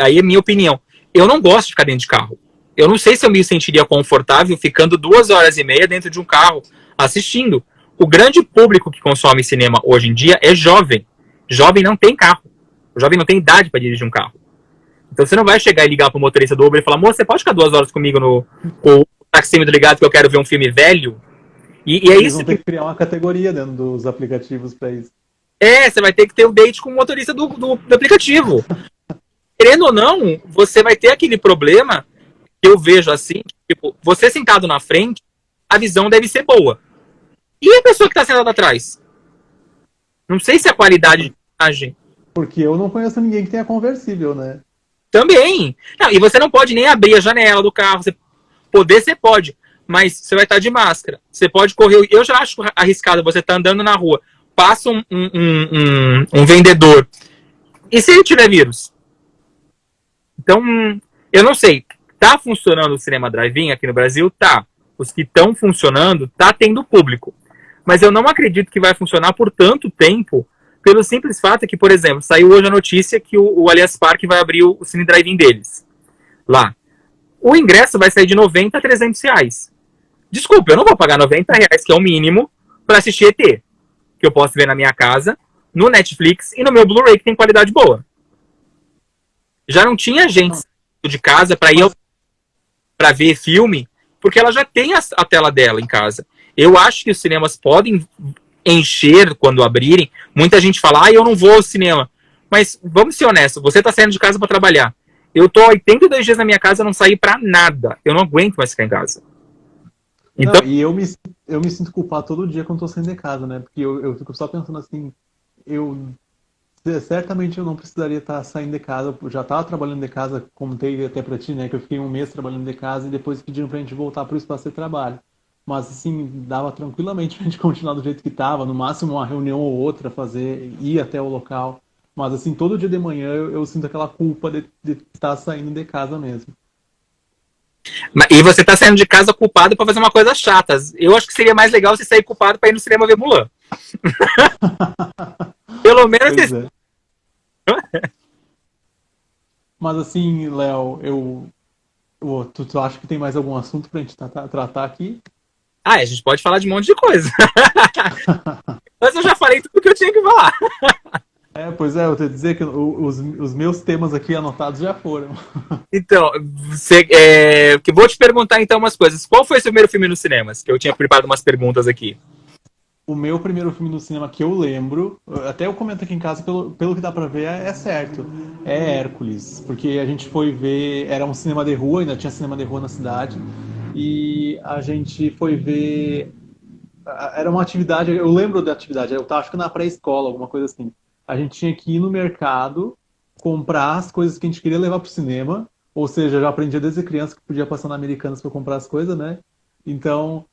aí é minha opinião. Eu não gosto de ficar dentro de carro. Eu não sei se eu me sentiria confortável ficando 2 horas e meia dentro de um carro assistindo. O grande público que consome cinema hoje em dia é jovem. Jovem não tem carro. O jovem não tem idade para dirigir um carro. Então você não vai chegar e ligar pro motorista do Uber e falar, moça, você pode ficar 2 horas comigo com o taxímetro ligado que eu quero ver um filme velho? E é Eles isso vão ter que criar uma categoria dentro dos aplicativos para isso. você vai ter que ter um date com o motorista do aplicativo. Querendo ou não, você vai ter aquele problema que eu vejo assim, tipo, você sentado na frente, a visão deve ser boa. E a pessoa que está sentada atrás? Não sei se a qualidade de imagem Porque eu não conheço ninguém que tenha conversível, né? também. Não, e você não pode nem abrir a janela do carro. Você pode, mas você vai estar de máscara. Você pode correr. Eu já acho arriscado você estar andando na rua, passa um vendedor. E se ele tiver vírus? Então, eu não sei. Tá funcionando o cinema drive-in aqui no Brasil? Tá. Os que estão funcionando, tá tendo público. Mas eu não acredito que vai funcionar por tanto tempo, pelo simples fato que, por exemplo, saiu hoje a notícia que o Allianz Parque vai abrir o cine drive-in deles. Lá. O ingresso vai sair de 90 a 300 reais. Desculpa, eu não vou pagar 90 reais, que é o mínimo, para assistir ET. Que eu posso ver na minha casa, no Netflix e no meu Blu-ray, que tem qualidade boa. Já não tinha gente de casa para ir para ver filme, porque ela já tem a tela dela em casa. Eu acho que os cinemas podem encher quando abrirem. Muita gente fala, eu não vou ao cinema. Mas vamos ser honestos, você está saindo de casa para trabalhar. Eu tô 82 dias na minha casa, não saí para nada. Eu não aguento mais ficar em casa. Então... Não, e eu me sinto culpado todo dia quando tô saindo de casa, né? Porque eu fico só pensando assim, certamente eu não precisaria estar saindo de casa, eu já estava trabalhando de casa, contei até para ti, né, que eu fiquei um mês trabalhando de casa e depois pediram pra gente voltar para o espaço de trabalho. Mas assim, dava tranquilamente pra gente continuar do jeito que estava, no máximo uma reunião ou outra, ir até o local. Mas assim, todo dia de manhã eu sinto aquela culpa de estar saindo de casa mesmo. E você tá saindo de casa culpado para fazer uma coisa chata. Eu acho que seria mais legal você sair culpado para ir no cinema ver Mulan. Pelo menos você... Mas assim, Léo, tu acha que tem mais algum assunto pra gente tratar aqui? A gente pode falar de um monte de coisa. Mas eu já falei tudo que eu tinha que falar. Pois é, eu tenho que dizer que os meus temas aqui anotados já foram. Então, que vou te perguntar então umas coisas. Qual foi o seu primeiro filme nos cinemas? Que eu tinha preparado umas perguntas aqui. O meu primeiro filme no cinema que eu lembro, até eu comento aqui em casa, pelo que dá pra ver, é certo. É Hércules. Porque a gente foi ver, era um cinema de rua, ainda tinha cinema de rua na cidade. E a gente foi ver. Era uma atividade, eu lembro da atividade, eu tava acho que na pré-escola, alguma coisa assim. A gente tinha que ir no mercado, comprar as coisas que a gente queria levar pro cinema. Ou seja, eu já aprendia desde criança que podia passar na Americanas para comprar as coisas, né? Então,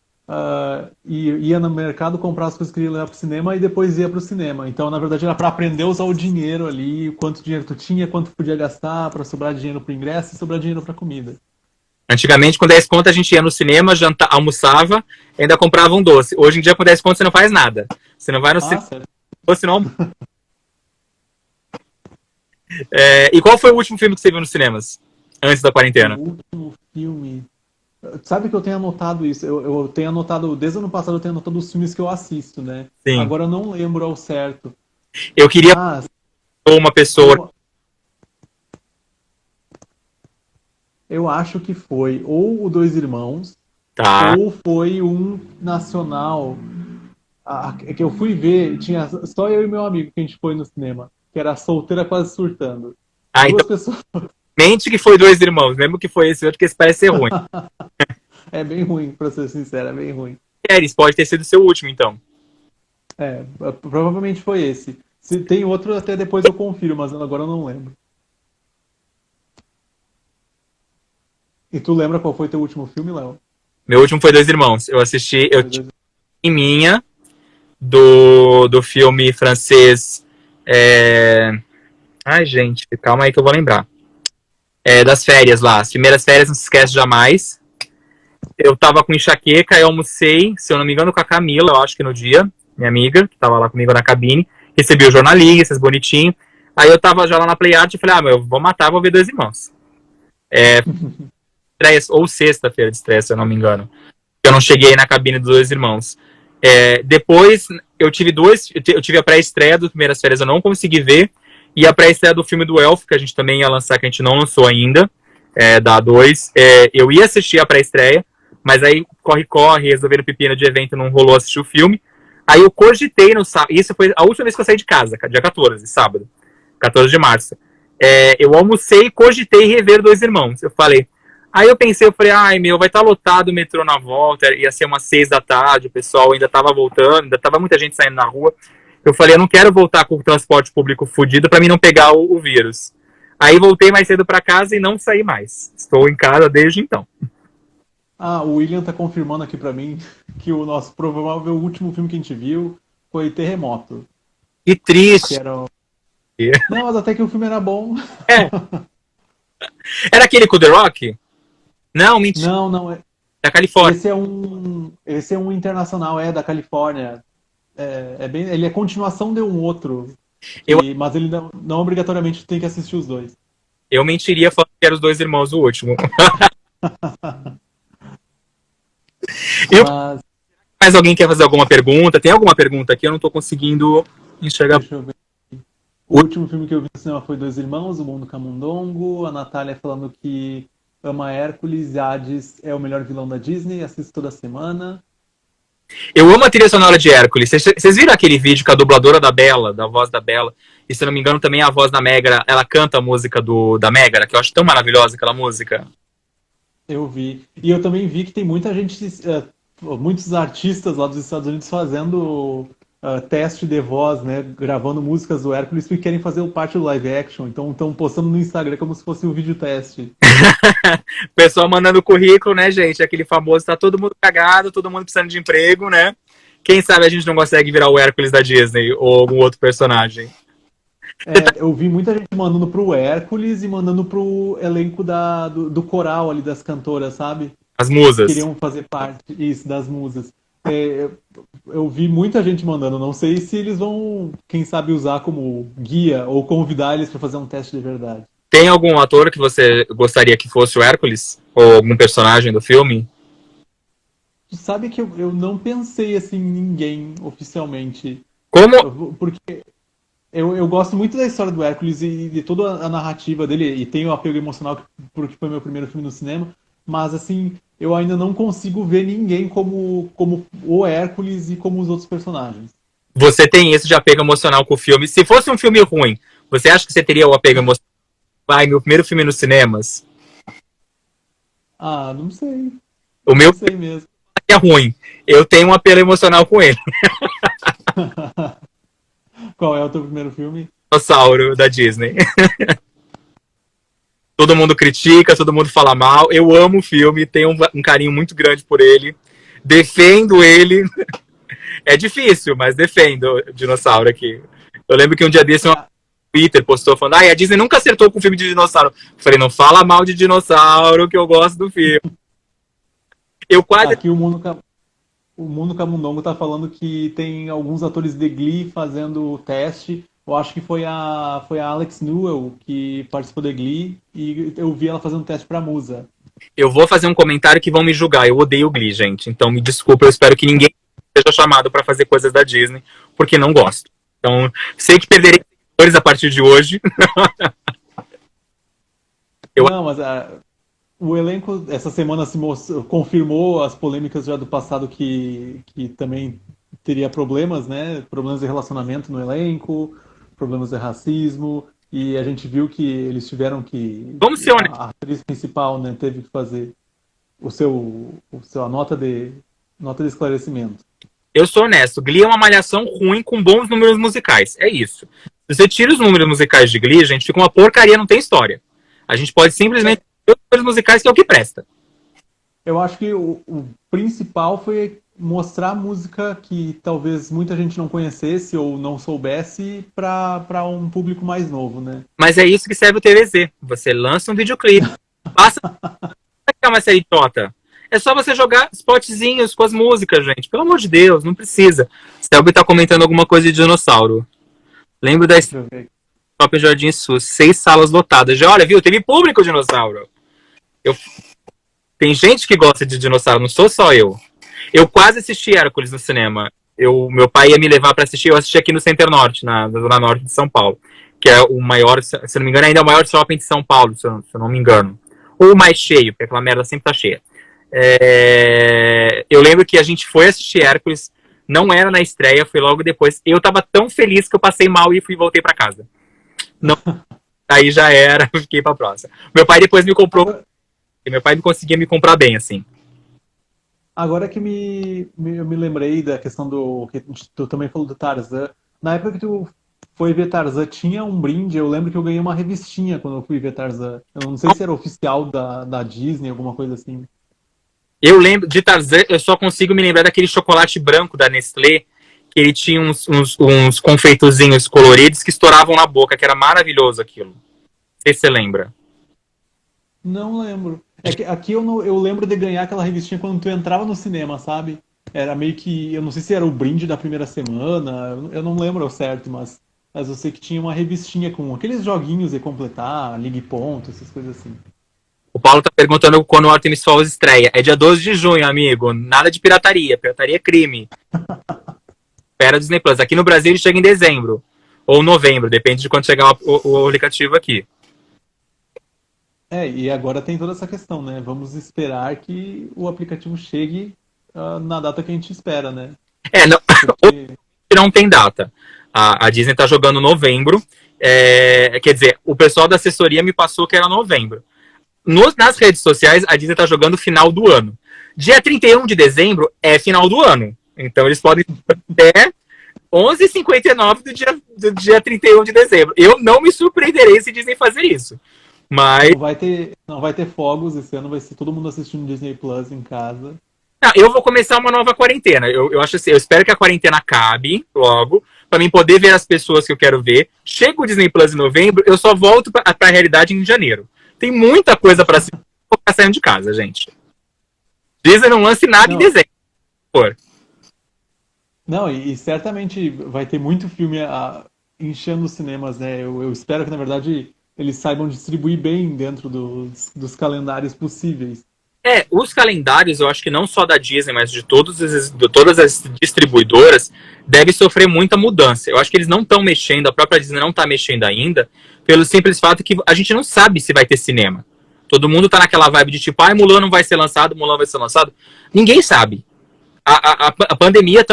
e ia no mercado comprar as coisas que queria levar pro cinema e depois ia pro cinema. Então, na verdade, era para aprender a usar o dinheiro ali, quanto dinheiro tu tinha, quanto podia gastar, para sobrar dinheiro pro ingresso e sobrar dinheiro pra comida. Antigamente, com 10 conto, a gente ia no cinema, almoçava, ainda comprava um doce. Hoje em dia, com 10 conto, você não faz nada. Você não vai no Ah, cinema, certo. você não. E qual foi o último filme que você viu nos cinemas? Antes da O quarentena? último filme. Sabe que eu tenho anotado isso? Eu tenho anotado, desde o ano passado, eu tenho anotado os filmes que eu assisto, né? Sim. Agora eu não lembro ao certo. Eu queria Ah, uma pessoa. eu, eu acho que foi ou o Dois Irmãos, Tá. ou foi um nacional. Que eu fui ver, tinha só eu e meu amigo que a gente foi no cinema, que era Solteira Quase Surtando. Ah, então Duas pessoas. mente que foi Dois Irmãos, mesmo que foi esse outro, que esse parece ser ruim. É bem ruim, pra ser sincero, é bem ruim. Eris, pode ter sido seu último, então. Provavelmente foi esse. Se tem outro, até depois eu confiro, mas agora eu não lembro. E tu lembra qual foi teu último filme, Léo? Meu último foi Dois Irmãos. Eu assisti, eu Foi tinha em minha, do filme francês. Ai, gente, calma aí que eu vou lembrar. Das férias lá. As primeiras férias não se esquece jamais. Eu tava com enxaqueca, eu almocei, se eu não me engano, com a Camila, eu acho que no dia, minha amiga, que tava lá comigo na cabine. Recebi os jornalistas, bonitinho. Aí eu tava já lá na Play Art e falei, meu, vou matar, vou ver Dois Irmãos. Ou sexta-feira de estreia, se eu não me engano. Eu não cheguei na cabine dos Dois Irmãos. Depois, eu tive a pré-estreia das primeiras férias, eu não consegui ver. E a pré-estreia do filme do Elf, que a gente também ia lançar, que a gente não lançou ainda, da A2. Eu ia assistir a pré-estreia, mas aí corre, resolveram pepino de evento, não rolou assistir o filme. Aí eu cogitei no sábado, isso foi a última vez que eu saí de casa, dia 14, sábado, 14 de março. Eu almocei e cogitei rever Dois Irmãos. Eu falei, aí eu pensei, ai meu, vai estar lotado o metrô na volta, ia ser umas 6 da tarde, o pessoal ainda tava voltando, ainda tava muita gente saindo na rua. Eu falei, eu não quero voltar com o transporte público fudido pra mim não pegar o vírus. Aí voltei mais cedo pra casa e não saí mais. Estou em casa desde então. O William tá confirmando aqui pra mim que o nosso provável último filme que a gente viu foi Terremoto. Que Que triste. era. Não, mas até que o filme era bom. É. Era aquele com o The Rock? Não, mentira. Não, não. Da Califórnia. Esse é um internacional, da Califórnia. Ele é continuação de um outro. Eu, Mas ele não obrigatoriamente tem que assistir os dois. eu mentiria falando que eram os Dois Irmãos o último. Mas, Mais alguém quer fazer alguma pergunta? Tem alguma pergunta aqui? Eu não tô conseguindo enxergar. deixa eu ver. O último filme que eu vi no cinema foi Dois Irmãos, O Mundo Camundongo. A Natália falando que ama Hércules e Hades é o melhor vilão da Disney, assisto toda semana. Eu amo a trilha sonora de Hércules. Vocês viram aquele vídeo com a dubladora da Bela, da voz da Bela? E se eu não me engano, também a voz da Megara, ela canta a música da Megara, que eu acho tão maravilhosa aquela música. Eu vi. E eu também vi que tem muita gente, muitos artistas lá dos Estados Unidos fazendo teste de voz, né? Gravando músicas do Hércules que querem fazer parte do live action. Então estão postando no Instagram como se fosse um vídeo teste. O pessoal mandando currículo, né, gente? Aquele famoso, tá todo mundo cagado, todo mundo precisando de emprego, né? Quem sabe a gente não consegue virar o Hércules da Disney ou algum outro personagem. Eu vi muita gente mandando pro Hércules e mandando pro elenco do coral ali das cantoras, sabe? As musas. Queriam fazer parte, isso, das musas. Eu vi muita gente mandando, não sei se eles vão, quem sabe, usar como guia ou convidar eles para fazer um teste de verdade. Tem algum ator que você gostaria que fosse o Hércules? Ou algum personagem do filme? Tu sabe que eu não pensei assim em ninguém oficialmente. Como? Porque eu gosto muito da história do Hércules e de toda a narrativa dele, e tenho apego emocional porque foi meu primeiro filme no cinema, mas assim, eu ainda não consigo ver ninguém como o Hércules e como os outros personagens. Você tem isso de apego emocional com o filme. Se fosse um filme ruim, você acha que você teria o apego emocional? Vai, meu primeiro filme nos cinemas. Não sei. O meu Não sei mesmo. é ruim. Eu tenho um apelo emocional com ele. Qual é o teu primeiro filme? Dinossauro da Disney. Todo mundo critica, todo mundo fala mal. Eu amo o filme, tenho um carinho muito grande por ele. Defendo ele. É difícil, mas defendo o dinossauro aqui. Eu lembro que um dia desse, uma Twitter postou falando, a Disney nunca acertou com filme de dinossauro. Eu falei, não fala mal de dinossauro, que eu gosto do filme. Eu quase... Aqui o Mundo Camundongo tá falando que tem alguns atores de Glee fazendo o teste. Eu acho que foi a Alex Newell que participou de Glee e eu vi ela fazendo teste pra Musa. Eu vou fazer um comentário que vão me julgar. Eu odeio Glee, gente. Então me desculpa, eu espero que ninguém seja chamado pra fazer coisas da Disney, porque não gosto. Então, sei que perderei seguidores a partir de hoje. Não, mas o elenco essa semana confirmou as polêmicas já do passado que também teria problemas, né? Problemas de relacionamento no elenco, problemas de racismo, e a gente viu que eles tiveram que Vamos ser honestos. a atriz principal, né, teve que fazer a nota de esclarecimento. Eu sou honesto. Glee é uma malhação ruim com bons números musicais. É isso. Se você tira os números musicais de Glee, gente, fica uma porcaria, não tem história. A gente pode simplesmente ter os números musicais, que é o que presta. Eu acho que o principal foi mostrar a música que talvez muita gente não conhecesse ou não soubesse para um público mais novo, né? Mas é isso que serve o TVZ. Você lança um videoclipe, passa uma série idiota. É só você jogar spotzinhos com as músicas, gente. Pelo amor de Deus, não precisa. Selby tá comentando alguma coisa de dinossauro. Lembro da Shopping Jardim Sul, 6 salas lotadas. Já, olha, viu? Teve público dinossauro. Tem gente que gosta de dinossauro, não sou só eu. Eu quase assisti Hércules no cinema. Meu pai ia me levar pra assistir, eu assisti aqui no Center Norte, na Zona Norte de São Paulo. Que é o maior, se não me engano, ainda é o maior shopping de São Paulo, se eu não me engano. Ou o mais cheio, porque aquela merda sempre tá cheia. Eu lembro que a gente foi assistir Hércules, não era na estreia, foi logo depois. Eu tava tão feliz que eu passei mal e voltei pra casa. Não, aí já era, fiquei pra próxima. Meu pai depois me comprou, meu pai não conseguia me comprar bem, assim. Agora que eu me lembrei da questão que tu também falou do Tarzan. Na época que tu foi ver Tarzan, tinha um brinde, eu lembro que eu ganhei uma revistinha quando eu fui ver Tarzan. Eu não sei se era oficial da Disney, alguma coisa assim. Eu lembro de Tarzan, eu só consigo me lembrar daquele chocolate branco da Nestlé, que ele tinha uns confeitozinhos coloridos que estouravam na boca, que era maravilhoso aquilo. Não sei se você lembra. Não lembro. É que aqui eu lembro de ganhar aquela revistinha quando tu entrava no cinema, sabe? Era meio que, eu não sei se era o brinde da primeira semana, eu não lembro ao certo, mas eu sei que tinha uma revistinha com aqueles joguinhos de completar, ligue ponto, essas coisas assim. O Paulo tá perguntando quando o Artemis Falls estreia. É dia 12 de junho, amigo. Nada de pirataria. Pirataria é crime. Espera Disney Plus. Aqui no Brasil ele chega em dezembro. Ou novembro, depende de quando chegar o aplicativo aqui. E agora tem toda essa questão, né? Vamos esperar que o aplicativo chegue na data que a gente espera, né? Não, Porque... não tem data. A Disney tá jogando novembro. Quer dizer, o pessoal da assessoria me passou que era novembro. Nas redes sociais, a Disney tá jogando final do ano. Dia 31 de dezembro é final do ano. Então eles podem até 11h59 do dia 31 de dezembro. Eu não me surpreenderei se Disney fazer isso. Mas... Não vai ter fogos esse ano, vai ser todo mundo assistindo Disney Plus em casa. Eu vou começar uma nova quarentena. Eu acho assim, eu espero que a quarentena acabe logo, para mim poder ver as pessoas que eu quero ver. Chega o Disney Plus em novembro, eu só volto para a realidade em janeiro. Tem muita coisa para assistir. Vou ficar saindo de casa, gente. Disney não lance nada em dezembro. Por. Não, e certamente vai ter muito filme enchendo os cinemas, né? Eu espero que, na verdade, eles saibam distribuir bem dentro dos calendários possíveis. Os calendários, eu acho que não só da Disney, mas de todas as distribuidoras, deve sofrer muita mudança. Eu acho que eles não estão mexendo, a própria Disney não está mexendo ainda, pelo simples fato que a gente não sabe se vai ter cinema. Todo mundo tá naquela vibe de tipo, Mulan não vai ser lançado, Mulan vai ser lançado. Ninguém sabe. A pandemia,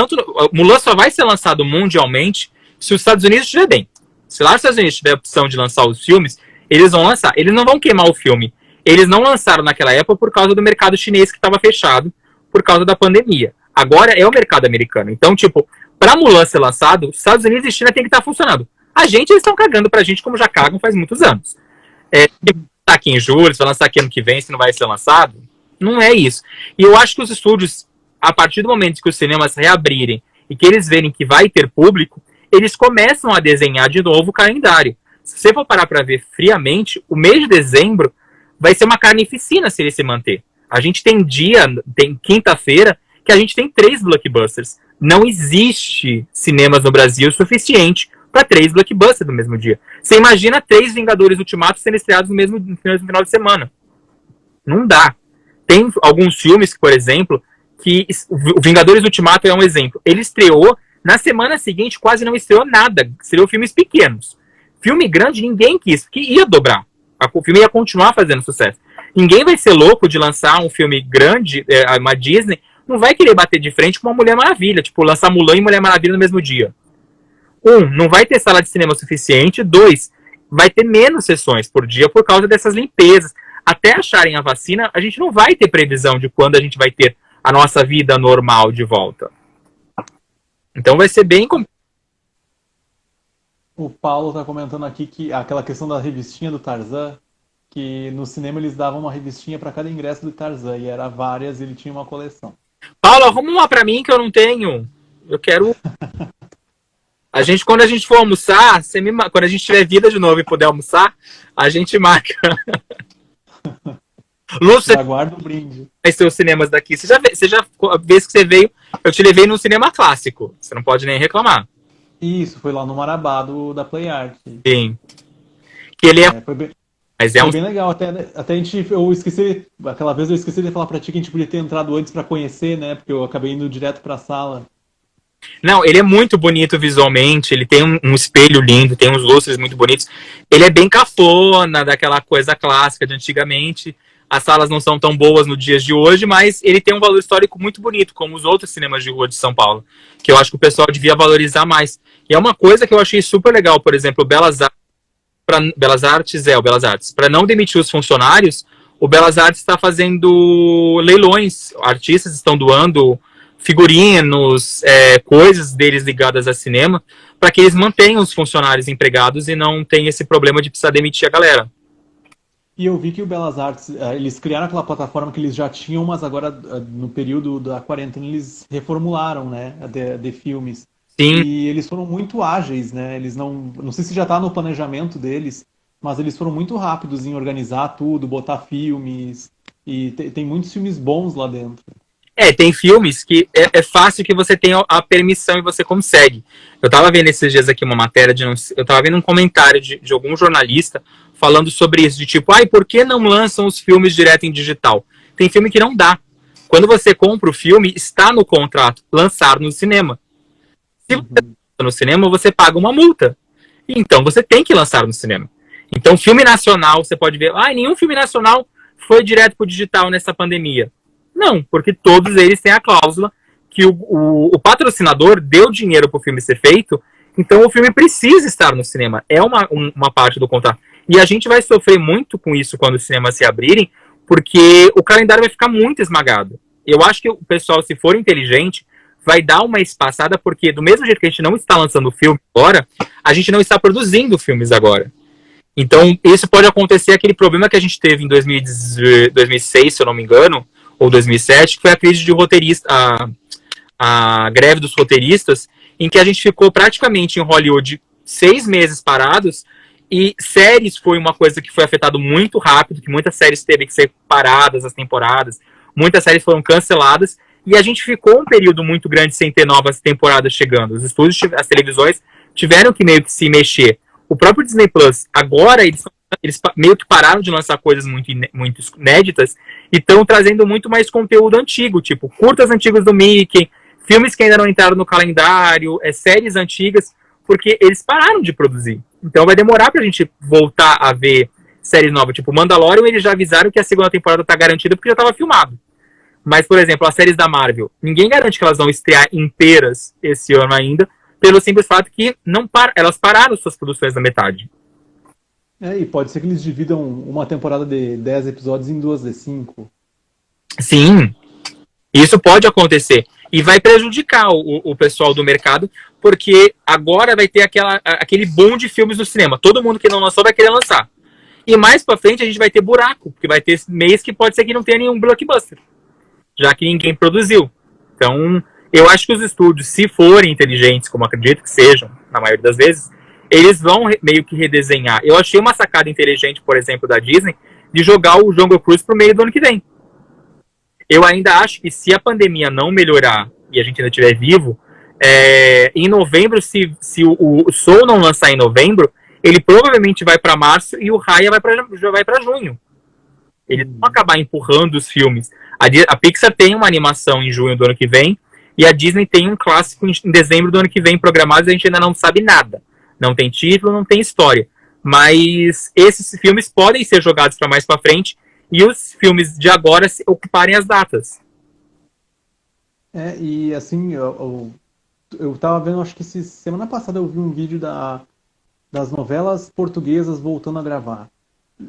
Mulan só vai ser lançado mundialmente se os Estados Unidos estiver bem. Se lá os Estados Unidos tiver a opção de lançar os filmes, eles vão lançar. Eles não vão queimar o filme. Eles não lançaram naquela época por causa do mercado chinês que estava fechado por causa da pandemia. Agora é o mercado americano. Então, tipo, pra Mulan ser lançado, os Estados Unidos e China tem que estar funcionando. Eles estão cagando pra gente como já cagam faz muitos anos. Tá aqui em julho, se vai lançar aqui ano que vem, se não vai ser lançado. Não é isso. E eu acho que os estúdios a partir do momento que os cinemas reabrirem e que eles verem que vai ter público, eles começam a desenhar de novo o calendário. Se você for parar para ver friamente, o mês de dezembro vai ser uma carnificina se ele se manter. A gente tem tem quinta-feira, que a gente tem 3 blockbusters. Não existe cinemas no Brasil suficiente para 3 blockbusters no mesmo dia. Você imagina 3 Vingadores Ultimato sendo estreados no mesmo final de semana. Não dá. Tem alguns filmes, por exemplo, que o Vingadores Ultimato é um exemplo. Ele estreou, na semana seguinte quase não estreou nada. Estreou filmes pequenos. Filme grande ninguém quis, porque ia dobrar. O filme ia continuar fazendo sucesso. Ninguém vai ser louco de lançar um filme grande, uma Disney, não vai querer bater de frente com uma Mulher Maravilha, tipo, lançar Mulan e Mulher Maravilha no mesmo dia. 1, não vai ter sala de cinema suficiente. 2, vai ter menos sessões por dia por causa dessas limpezas. Até acharem a vacina, a gente não vai ter previsão de quando a gente vai ter a nossa vida normal de volta. Então vai ser bem complicado. O Paulo está comentando aqui que aquela questão da revistinha do Tarzan, que no cinema eles davam uma revistinha para cada ingresso do Tarzan, e era várias, e ele tinha uma coleção. Paulo, arruma uma pra mim que eu não tenho. Eu quero. Quando a gente for almoçar, quando a gente tiver vida de novo e puder almoçar, a gente marca. Lúcio, Aguardo o brinde. Os cinemas daqui. A vez que você veio, eu te levei num cinema clássico. Você não pode nem reclamar. Isso, foi lá no Marabá da Play Art. Sim. Que ele Foi bem, mas foi bem legal. Até a gente, aquela vez eu esqueci de falar pra ti que a gente podia ter entrado antes pra conhecer, né? Porque eu acabei indo direto pra sala. Não, ele é muito bonito visualmente, ele tem um espelho lindo, tem uns lustres muito bonitos. Ele é bem cafona, daquela coisa clássica de antigamente. As salas não são tão boas nos dias de hoje, mas ele tem um valor histórico muito bonito, como os outros cinemas de rua de São Paulo, que eu acho que o pessoal devia valorizar mais. E é uma coisa que eu achei super legal, por exemplo, o Belas Artes, para não demitir os funcionários, o Belas Artes está fazendo leilões, artistas estão doando figurinos, coisas deles ligadas a cinema, para que eles mantenham os funcionários empregados e não tenham esse problema de precisar demitir a galera. E eu vi que o Belas Artes, eles criaram aquela plataforma que eles já tinham, mas agora, no período da quarentena, eles reformularam, né, de filmes. Sim. E eles foram muito ágeis, né? Eles não sei se já está no planejamento deles, mas eles foram muito rápidos em organizar tudo, botar filmes, e tem muitos filmes bons lá dentro. Tem filmes que é fácil que você tenha a permissão e você consegue. Eu tava vendo esses dias aqui uma matéria, eu tava vendo um comentário de algum jornalista falando sobre isso, de tipo, por que não lançam os filmes direto em digital? Tem filme que não dá. Quando você compra o filme, está no contrato lançar no cinema. Se você lança no cinema, você paga uma multa. Então você tem que lançar no cinema. Então filme nacional, você pode ver, nenhum filme nacional foi direto pro digital nessa pandemia. Não, porque todos eles têm a cláusula que o patrocinador deu dinheiro para o filme ser feito, então o filme precisa estar no cinema. É uma parte do contrato. E a gente vai sofrer muito com isso quando os cinemas se abrirem, porque o calendário vai ficar muito esmagado. Eu acho que o pessoal, se for inteligente, vai dar uma espaçada, porque do mesmo jeito que a gente não está lançando filme agora, a gente não está produzindo filmes agora. Então, isso pode acontecer, aquele problema que a gente teve em 2006, se eu não me engano, ou 2007, que foi a crise de roteirista, a greve dos roteiristas, em que a gente ficou praticamente em Hollywood 6 meses parados, e séries foi uma coisa que foi afetado muito rápido, que muitas séries teve que ser paradas, as temporadas, muitas séries foram canceladas, e a gente ficou um período muito grande sem ter novas temporadas chegando. Os estúdios, as televisões tiveram que meio que se mexer. O próprio Disney Plus, agora eles meio que pararam de lançar coisas muito inéditas e estão trazendo muito mais conteúdo antigo, tipo curtas antigas do Mickey, filmes que ainda não entraram no calendário, séries antigas, porque eles pararam de produzir. Então vai demorar pra gente voltar a ver séries novas. Tipo, Mandalorian, eles já avisaram que a segunda temporada tá garantida porque já estava filmado. Mas, por exemplo, as séries da Marvel, ninguém garante que elas vão estrear inteiras esse ano ainda, pelo simples fato que elas pararam suas produções na metade. E pode ser que eles dividam uma temporada de 10 episódios em 2 de 5. Sim, isso pode acontecer. E vai prejudicar o pessoal do mercado, porque agora vai ter aquele boom de filmes no cinema. Todo mundo que não lançou vai querer lançar. E mais pra frente a gente vai ter buraco, porque vai ter mês que pode ser que não tenha nenhum blockbuster, já que ninguém produziu. Então, eu acho que os estúdios, se forem inteligentes, como acredito que sejam, na maioria das vezes, eles vão meio que redesenhar. Eu achei uma sacada inteligente, por exemplo, da Disney, de jogar o Jungle Cruise pro meio do ano que vem. Eu ainda acho que se a pandemia não melhorar e a gente ainda estiver vivo, em novembro, se o Soul não lançar em novembro, ele provavelmente vai para março e o Raya vai para junho. Eles vão acabar empurrando os filmes. A Pixar tem uma animação em junho do ano que vem e a Disney tem um clássico em dezembro do ano que vem programado, a gente ainda não sabe nada. Não tem título, não tem história. Mas esses filmes podem ser jogados para mais para frente e os filmes de agora ocuparem as datas. E assim, eu tava vendo, acho que semana passada eu vi um vídeo das novelas portuguesas voltando a gravar.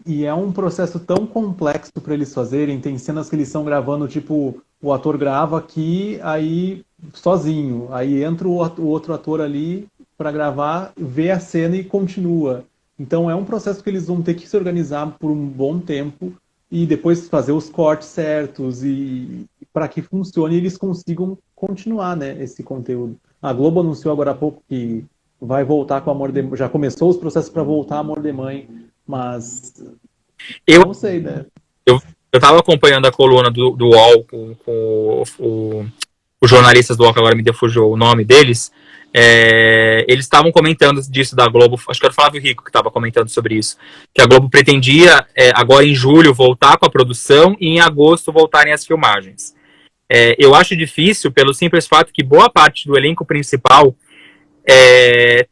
E é um processo tão complexo para eles fazerem. Tem cenas que eles estão gravando, tipo, o ator grava aqui, aí sozinho. Aí entra o outro ator ali para gravar, vê a cena e continua. Então é um processo que eles vão ter que se organizar por um bom tempo e depois fazer os cortes certos e para que funcione e eles consigam continuar, né, esse conteúdo. A Globo anunciou agora há pouco que vai voltar com Amor de Mãe, já começou os processos para voltar Amor de Mãe, mas Eu, não sei, né? eu tava acompanhando a coluna do UOL com os jornalistas do UOL, que agora me defugiu o nome deles. Eles estavam comentando disso da Globo, acho que era o Flávio Rico que estava comentando sobre isso, que a Globo pretendia, agora em julho, voltar com a produção e em agosto voltarem as filmagens. Eu acho difícil pelo simples fato que boa parte do elenco principal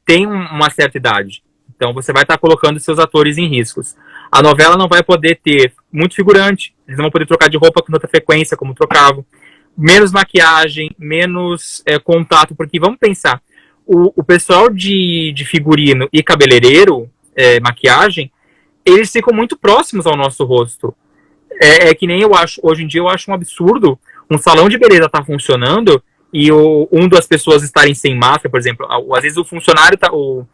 tem uma certa idade. Então você vai estar colocando seus atores em riscos. A novela não vai poder ter muito figurante, eles não vão poder trocar de roupa com outra frequência, como trocavam. Menos maquiagem, menos contato, porque vamos pensar, o pessoal de figurino e cabeleireiro, maquiagem, eles ficam muito próximos ao nosso rosto. É que nem eu acho, hoje em dia eu acho um absurdo um salão de beleza estar funcionando e um das pessoas estarem sem máscara, por exemplo, às vezes o funcionário tá, o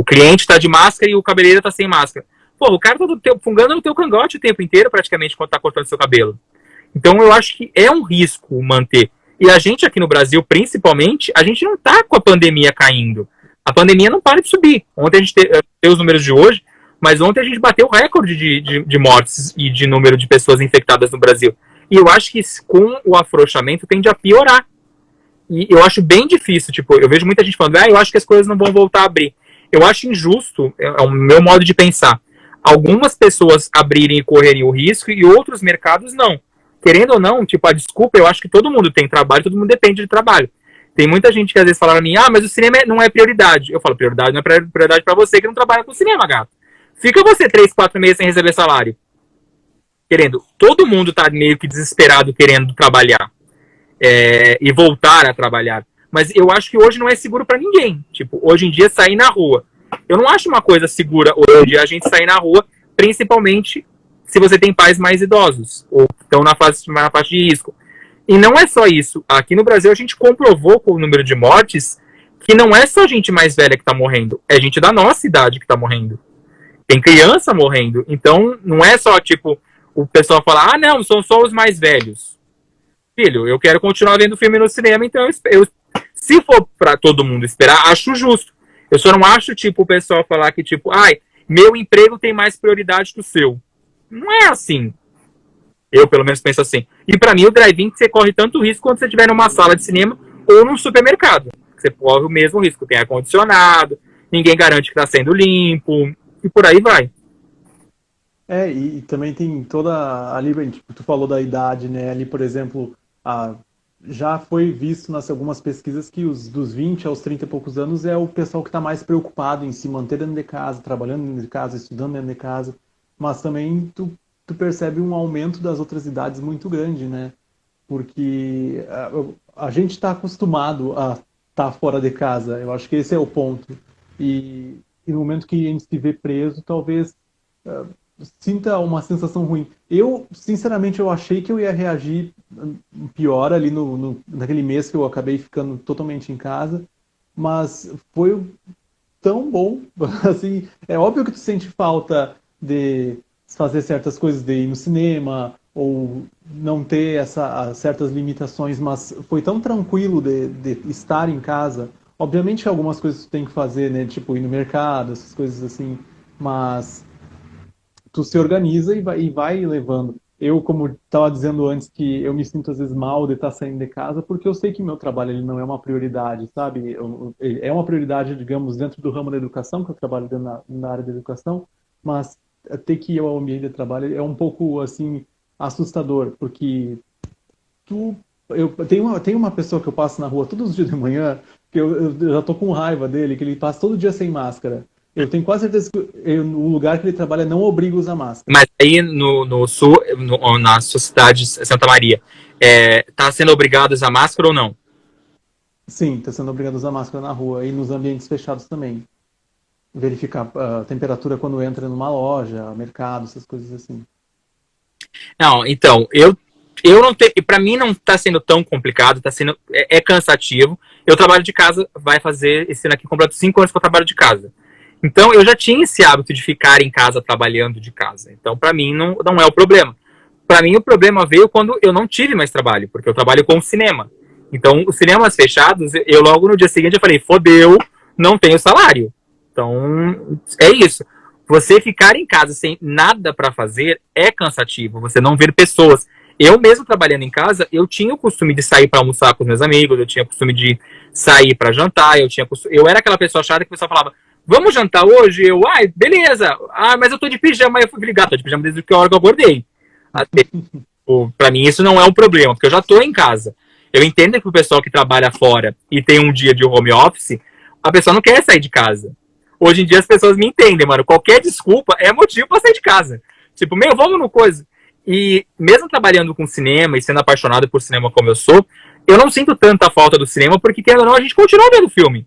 cliente está de máscara e o cabeleireiro está sem máscara. Pô, o cara tá fungando no teu cangote o tempo inteiro praticamente quando tá cortando seu cabelo. Então eu acho que é um risco manter. E a gente aqui no Brasil, principalmente, a gente não tá com a pandemia caindo. A pandemia não para de subir. Ontem a gente teve os números de hoje, mas ontem a gente bateu o recorde de mortes e de número de pessoas infectadas no Brasil. E eu acho que com o afrouxamento tende a piorar. E eu acho bem difícil, tipo, eu vejo muita gente falando, eu acho que as coisas não vão voltar a abrir. Eu acho injusto, é o meu modo de pensar, algumas pessoas abrirem e correrem o risco e outros mercados não. Querendo ou não, tipo, a desculpa, eu acho que todo mundo tem trabalho, todo mundo depende de trabalho. Tem muita gente que às vezes fala pra mim, mas o cinema não é prioridade. Eu falo, prioridade não é prioridade pra você que não trabalha com cinema, gato. Fica você 3, 4 meses sem receber salário. Todo mundo tá meio que desesperado querendo trabalhar. E voltar a trabalhar. Mas eu acho que hoje não é seguro para ninguém. Tipo, hoje em dia sair na rua. Eu não acho uma coisa segura hoje em dia a gente sair na rua, principalmente se você tem pais mais idosos, ou estão na faixa de risco. E não é só isso. Aqui no Brasil a gente comprovou com o número de mortes que não é só gente mais velha que está morrendo, é gente da nossa idade que está morrendo. Tem criança morrendo. Então não é só, tipo, o pessoal falar, não, são só os mais velhos. Filho, eu quero continuar vendo filme no cinema, então se for para todo mundo esperar, acho justo. Eu só não acho, tipo, o pessoal falar que, tipo, meu emprego tem mais prioridade que o seu. Não é assim. Eu, pelo menos, penso assim. E para mim, o drive-in, você corre tanto risco quando você estiver numa sala de cinema ou num supermercado. Você corre o mesmo risco. Tem ar-condicionado, ninguém garante que está sendo limpo, e por aí vai. E também tem toda ali, tipo, tu falou da idade, né? Ali, por exemplo, já foi visto nas algumas pesquisas que os dos 20 aos 30 e poucos anos é o pessoal que está mais preocupado em se manter dentro de casa, trabalhando dentro de casa, estudando dentro de casa. Mas também tu percebe um aumento das outras idades muito grande, né? Porque a gente está acostumado a estar fora de casa. Eu acho que esse é o ponto. E no momento que a gente se vê preso, talvez sinta uma sensação ruim. Eu, sinceramente, eu achei que eu ia reagir pior ali naquele mês que eu acabei ficando totalmente em casa, mas foi tão bom, assim, é óbvio que tu sente falta de fazer certas coisas, de ir no cinema, ou não ter certas limitações, mas foi tão tranquilo de estar em casa. Obviamente que algumas coisas tu tem que fazer, né? Tipo, ir no mercado, essas coisas assim, mas tu se organiza e vai levando. Eu, como estava dizendo antes, que eu me sinto às vezes mal de estar saindo de casa, porque eu sei que meu trabalho ele não é uma prioridade, sabe? É uma prioridade, digamos, dentro do ramo da educação, que eu trabalho dentro na área da educação, mas ter que ir ao ambiente de trabalho é um pouco, assim, assustador, porque tem uma pessoa que eu passo na rua todos os dias de manhã, que eu já tô com raiva dele, que ele passa todo dia sem máscara. Eu tenho quase certeza que o lugar que ele trabalha não obriga a usar máscara. Mas aí no sul, na sua cidade, Santa Maria, tá sendo obrigado a usar máscara ou não? Sim, está sendo obrigado a usar máscara na rua e nos ambientes fechados também. Verificar a temperatura quando entra numa loja, mercado, essas coisas assim. Não, então, eu não tenho. Pra mim não tá sendo tão complicado, tá sendo. É cansativo. Eu trabalho de casa, vai fazer esse ano aqui completo 5 anos que eu trabalho de casa. Então eu já tinha esse hábito de ficar em casa trabalhando de casa. Então, pra mim, não é o problema. Pra mim, o problema veio quando eu não tive mais trabalho, porque eu trabalho com cinema. Então, os cinemas fechados, eu logo no dia seguinte eu falei, fodeu, não tenho salário. Então, é isso. Você ficar em casa sem nada para fazer é cansativo. Você não ver pessoas. Eu mesmo trabalhando em casa, eu tinha o costume de sair para almoçar com os meus amigos, eu tinha o costume de sair para jantar, eu era aquela pessoa chata que o pessoal falava, vamos jantar hoje? Eu, ai, beleza. Ah, mas eu tô de pijama. Eu fui ligar, tô de pijama desde que a hora que eu acordei. Até, pra mim isso não é um problema, porque eu já tô em casa. Eu entendo que o pessoal que trabalha fora e tem um dia de home office, a pessoa não quer sair de casa. Hoje em dia as pessoas me entendem, mano. Qualquer desculpa é motivo pra sair de casa. Tipo, meu, vamos no coisa. E mesmo trabalhando com cinema e sendo apaixonado por cinema como eu sou, eu não sinto tanta falta do cinema, porque, querendo ou não, a gente continua vendo filme.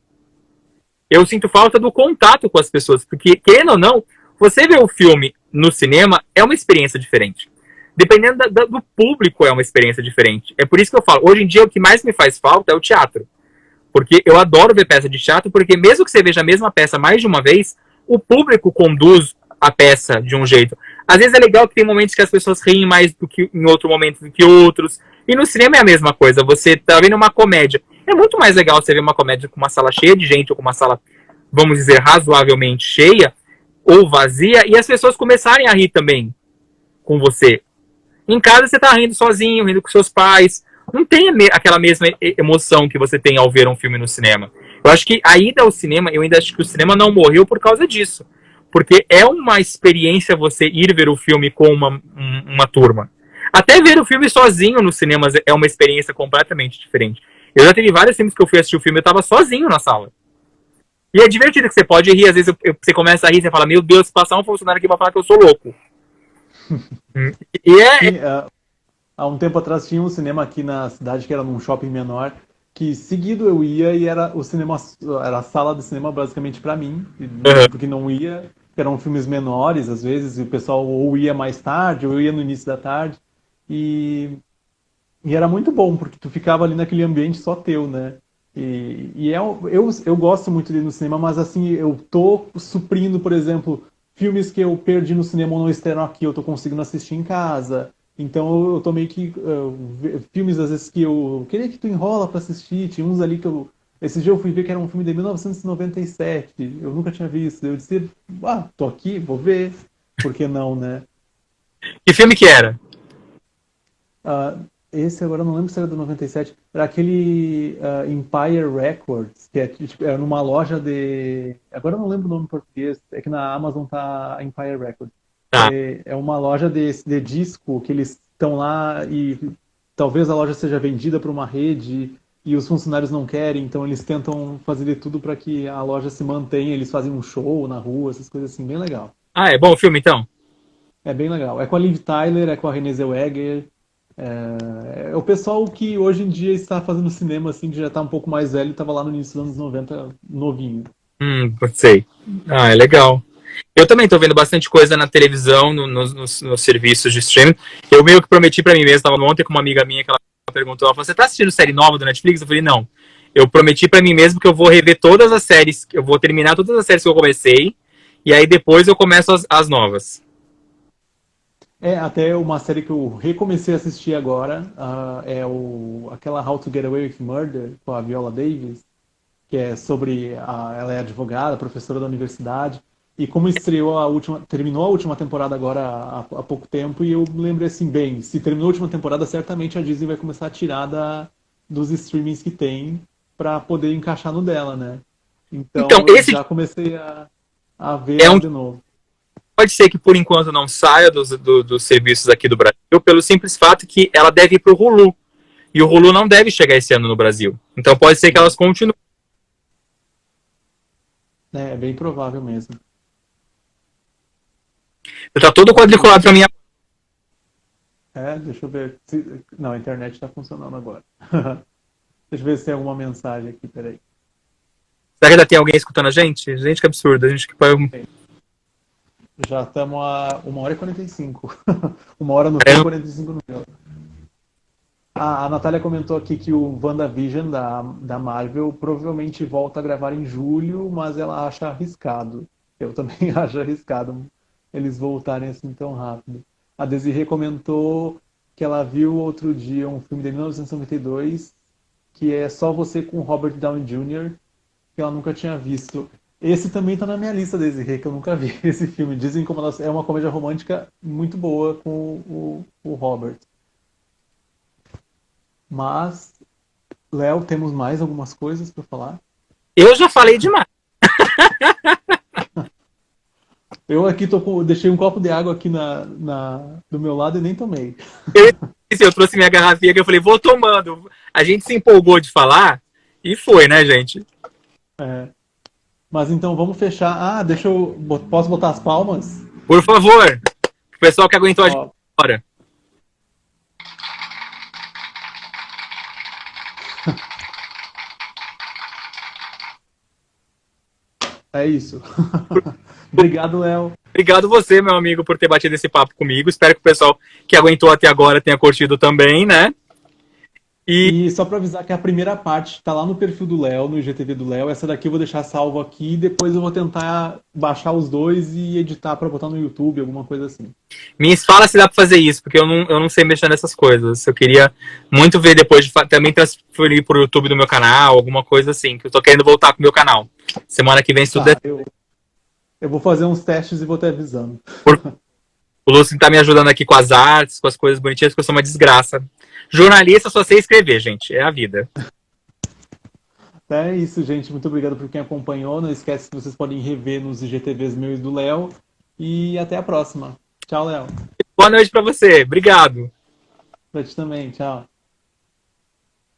Eu sinto falta do contato com as pessoas, porque, querendo ou não, você ver o filme no cinema é uma experiência diferente. Dependendo do público, é uma experiência diferente. É por isso que eu falo, hoje em dia o que mais me faz falta é o teatro. Porque eu adoro ver peça de teatro, porque mesmo que você veja a mesma peça mais de uma vez, o público conduz a peça de um jeito. Às vezes é legal que tem momentos que as pessoas riem mais do que em outro momento do que outros. E no cinema é a mesma coisa. Você tá vendo uma comédia. É muito mais legal você ver uma comédia com uma sala cheia de gente, ou com uma sala, vamos dizer, razoavelmente cheia, ou vazia, e as pessoas começarem a rir também com você. Em casa você tá rindo sozinho, rindo com seus pais. Não tem aquela mesma emoção que você tem ao ver um filme no cinema. Eu acho que a ida ao cinema, eu ainda acho que o cinema não morreu por causa disso. Porque é uma experiência você ir ver o filme com uma turma. Até ver o filme sozinho nos cinemas é uma experiência completamente diferente. Eu já teve vários filmes que eu fui assistir o filme e eu tava sozinho na sala. E é divertido que você pode rir, às vezes você começa a rir e você fala, meu Deus, passar um funcionário aqui pra falar que eu sou louco. E Sim, há um tempo atrás tinha um cinema aqui na cidade que era num shopping menor, que seguido eu ia e era o cinema, era a sala de cinema basicamente para mim, porque não ia, eram filmes menores às vezes, e o pessoal ou ia mais tarde, ou eu ia no início da tarde, e, e era muito bom, porque tu ficava ali naquele ambiente só teu, né? Eu gosto muito de ir no cinema, mas assim, eu tô suprindo, por exemplo, filmes que eu perdi no cinema ou não estreram aqui, eu tô conseguindo assistir em casa. Então eu tô meio que. Filmes às vezes que eu queria que tu enrola pra assistir, tinha uns ali que eu. Esse dia eu fui ver que era um filme de 1997, eu nunca tinha visto. Eu disse, tô aqui, vou ver. Por que não, né? que filme que era? Ah, esse agora eu não lembro se era do 97. Era aquele Empire Records, que é tipo, era numa loja de. Agora eu não lembro o nome em português, é que na Amazon tá Empire Records. Tá. É uma loja de disco que eles estão lá e talvez a loja seja vendida para uma rede e os funcionários não querem, então eles tentam fazer de tudo para que a loja se mantenha. Eles fazem um show na rua, essas coisas assim, bem legal. Ah, é bom o filme então? É bem legal. É com a Liv Tyler, é com a Renée Zellweger. É o pessoal que hoje em dia está fazendo cinema, assim, que já está um pouco mais velho, estava lá no início dos anos 90, novinho. Sei. Ah, é legal. Eu também tô vendo bastante coisa na televisão, nos serviços de streaming. Eu meio que prometi pra mim mesmo, tava ontem com uma amiga minha que ela perguntou, ela falou, você tá assistindo série nova do Netflix? Eu falei, não. Eu prometi pra mim mesmo que eu vou rever todas as séries, eu vou terminar todas as séries que eu comecei, e aí depois eu começo as novas. Até uma série que eu recomecei a assistir agora, aquela How to Get Away with Murder, com a Viola Davis, que é sobre ela é advogada, professora da universidade, e como terminou a última temporada agora há pouco tempo, e eu me lembrei assim, bem, se terminou a última temporada, certamente a Disney vai começar a tirar dos streamings que tem para poder encaixar no dela, né? Então, Então eu esse já comecei a ver é ela um de novo. pode ser que por enquanto não saia dos serviços aqui do Brasil, pelo simples fato que ela deve ir para o Hulu. E o Hulu não deve chegar esse ano no Brasil. Então pode ser que Sim. elas continuem. É bem provável mesmo. Tá todo quadriculado pra mim. Deixa eu ver. Não, a internet está funcionando agora. Deixa eu ver se tem alguma mensagem aqui, peraí. Será que ainda tem alguém escutando a gente? Gente, que absurdo. A gente que pode. Já estamos a 1h45. 1 hora no seu, 45 no meu. A Natália comentou aqui que o WandaVision da Marvel provavelmente volta a gravar em julho, mas ela acha arriscado. Eu também acho arriscado eles voltarem assim tão rápido. A Desirê comentou que ela viu outro dia um filme de 1992 que é Só Você com Robert Downey Jr., que ela nunca tinha visto. Esse também está na minha lista, Desirê, que eu nunca vi esse filme. Dizem que é uma comédia romântica muito boa com o Robert. Mas, Léo, temos mais algumas coisas para falar? Eu já falei demais. Eu aqui deixei um copo de água aqui do meu lado e nem tomei. Eu trouxe minha garrafinha que eu falei, vou tomando. A gente se empolgou de falar e foi, né, gente? É. Mas então vamos fechar. Posso botar as palmas? Por favor. O pessoal que aguentou a gente Ó, agora. é isso. Obrigado, Léo. Obrigado você, meu amigo, por ter batido esse papo comigo. Espero que o pessoal que aguentou até agora tenha curtido também, né? E E só para avisar que a primeira parte está lá no perfil do Léo, no IGTV do Léo. Essa daqui eu vou deixar salvo aqui e depois eu vou tentar baixar os dois e editar para botar no YouTube, alguma coisa assim. me fala se dá pra fazer isso, porque eu não sei mexer nessas coisas. Eu queria muito ver depois de também transferir pro YouTube do meu canal, alguma coisa assim, que eu tô querendo voltar pro meu canal. Semana que vem, se tudo der. Tá, eu vou fazer uns testes e vou te avisando. O Lúcio tá me ajudando aqui com as artes, com as coisas bonitinhas, porque eu sou uma desgraça. Jornalista só sei escrever, gente. É a vida. É isso, gente. Muito obrigado por quem acompanhou. Não esquece que vocês podem rever nos IGTVs meus e do Léo. E até a próxima. Tchau, Léo. Boa noite pra você. Obrigado. Pra ti também. Tchau.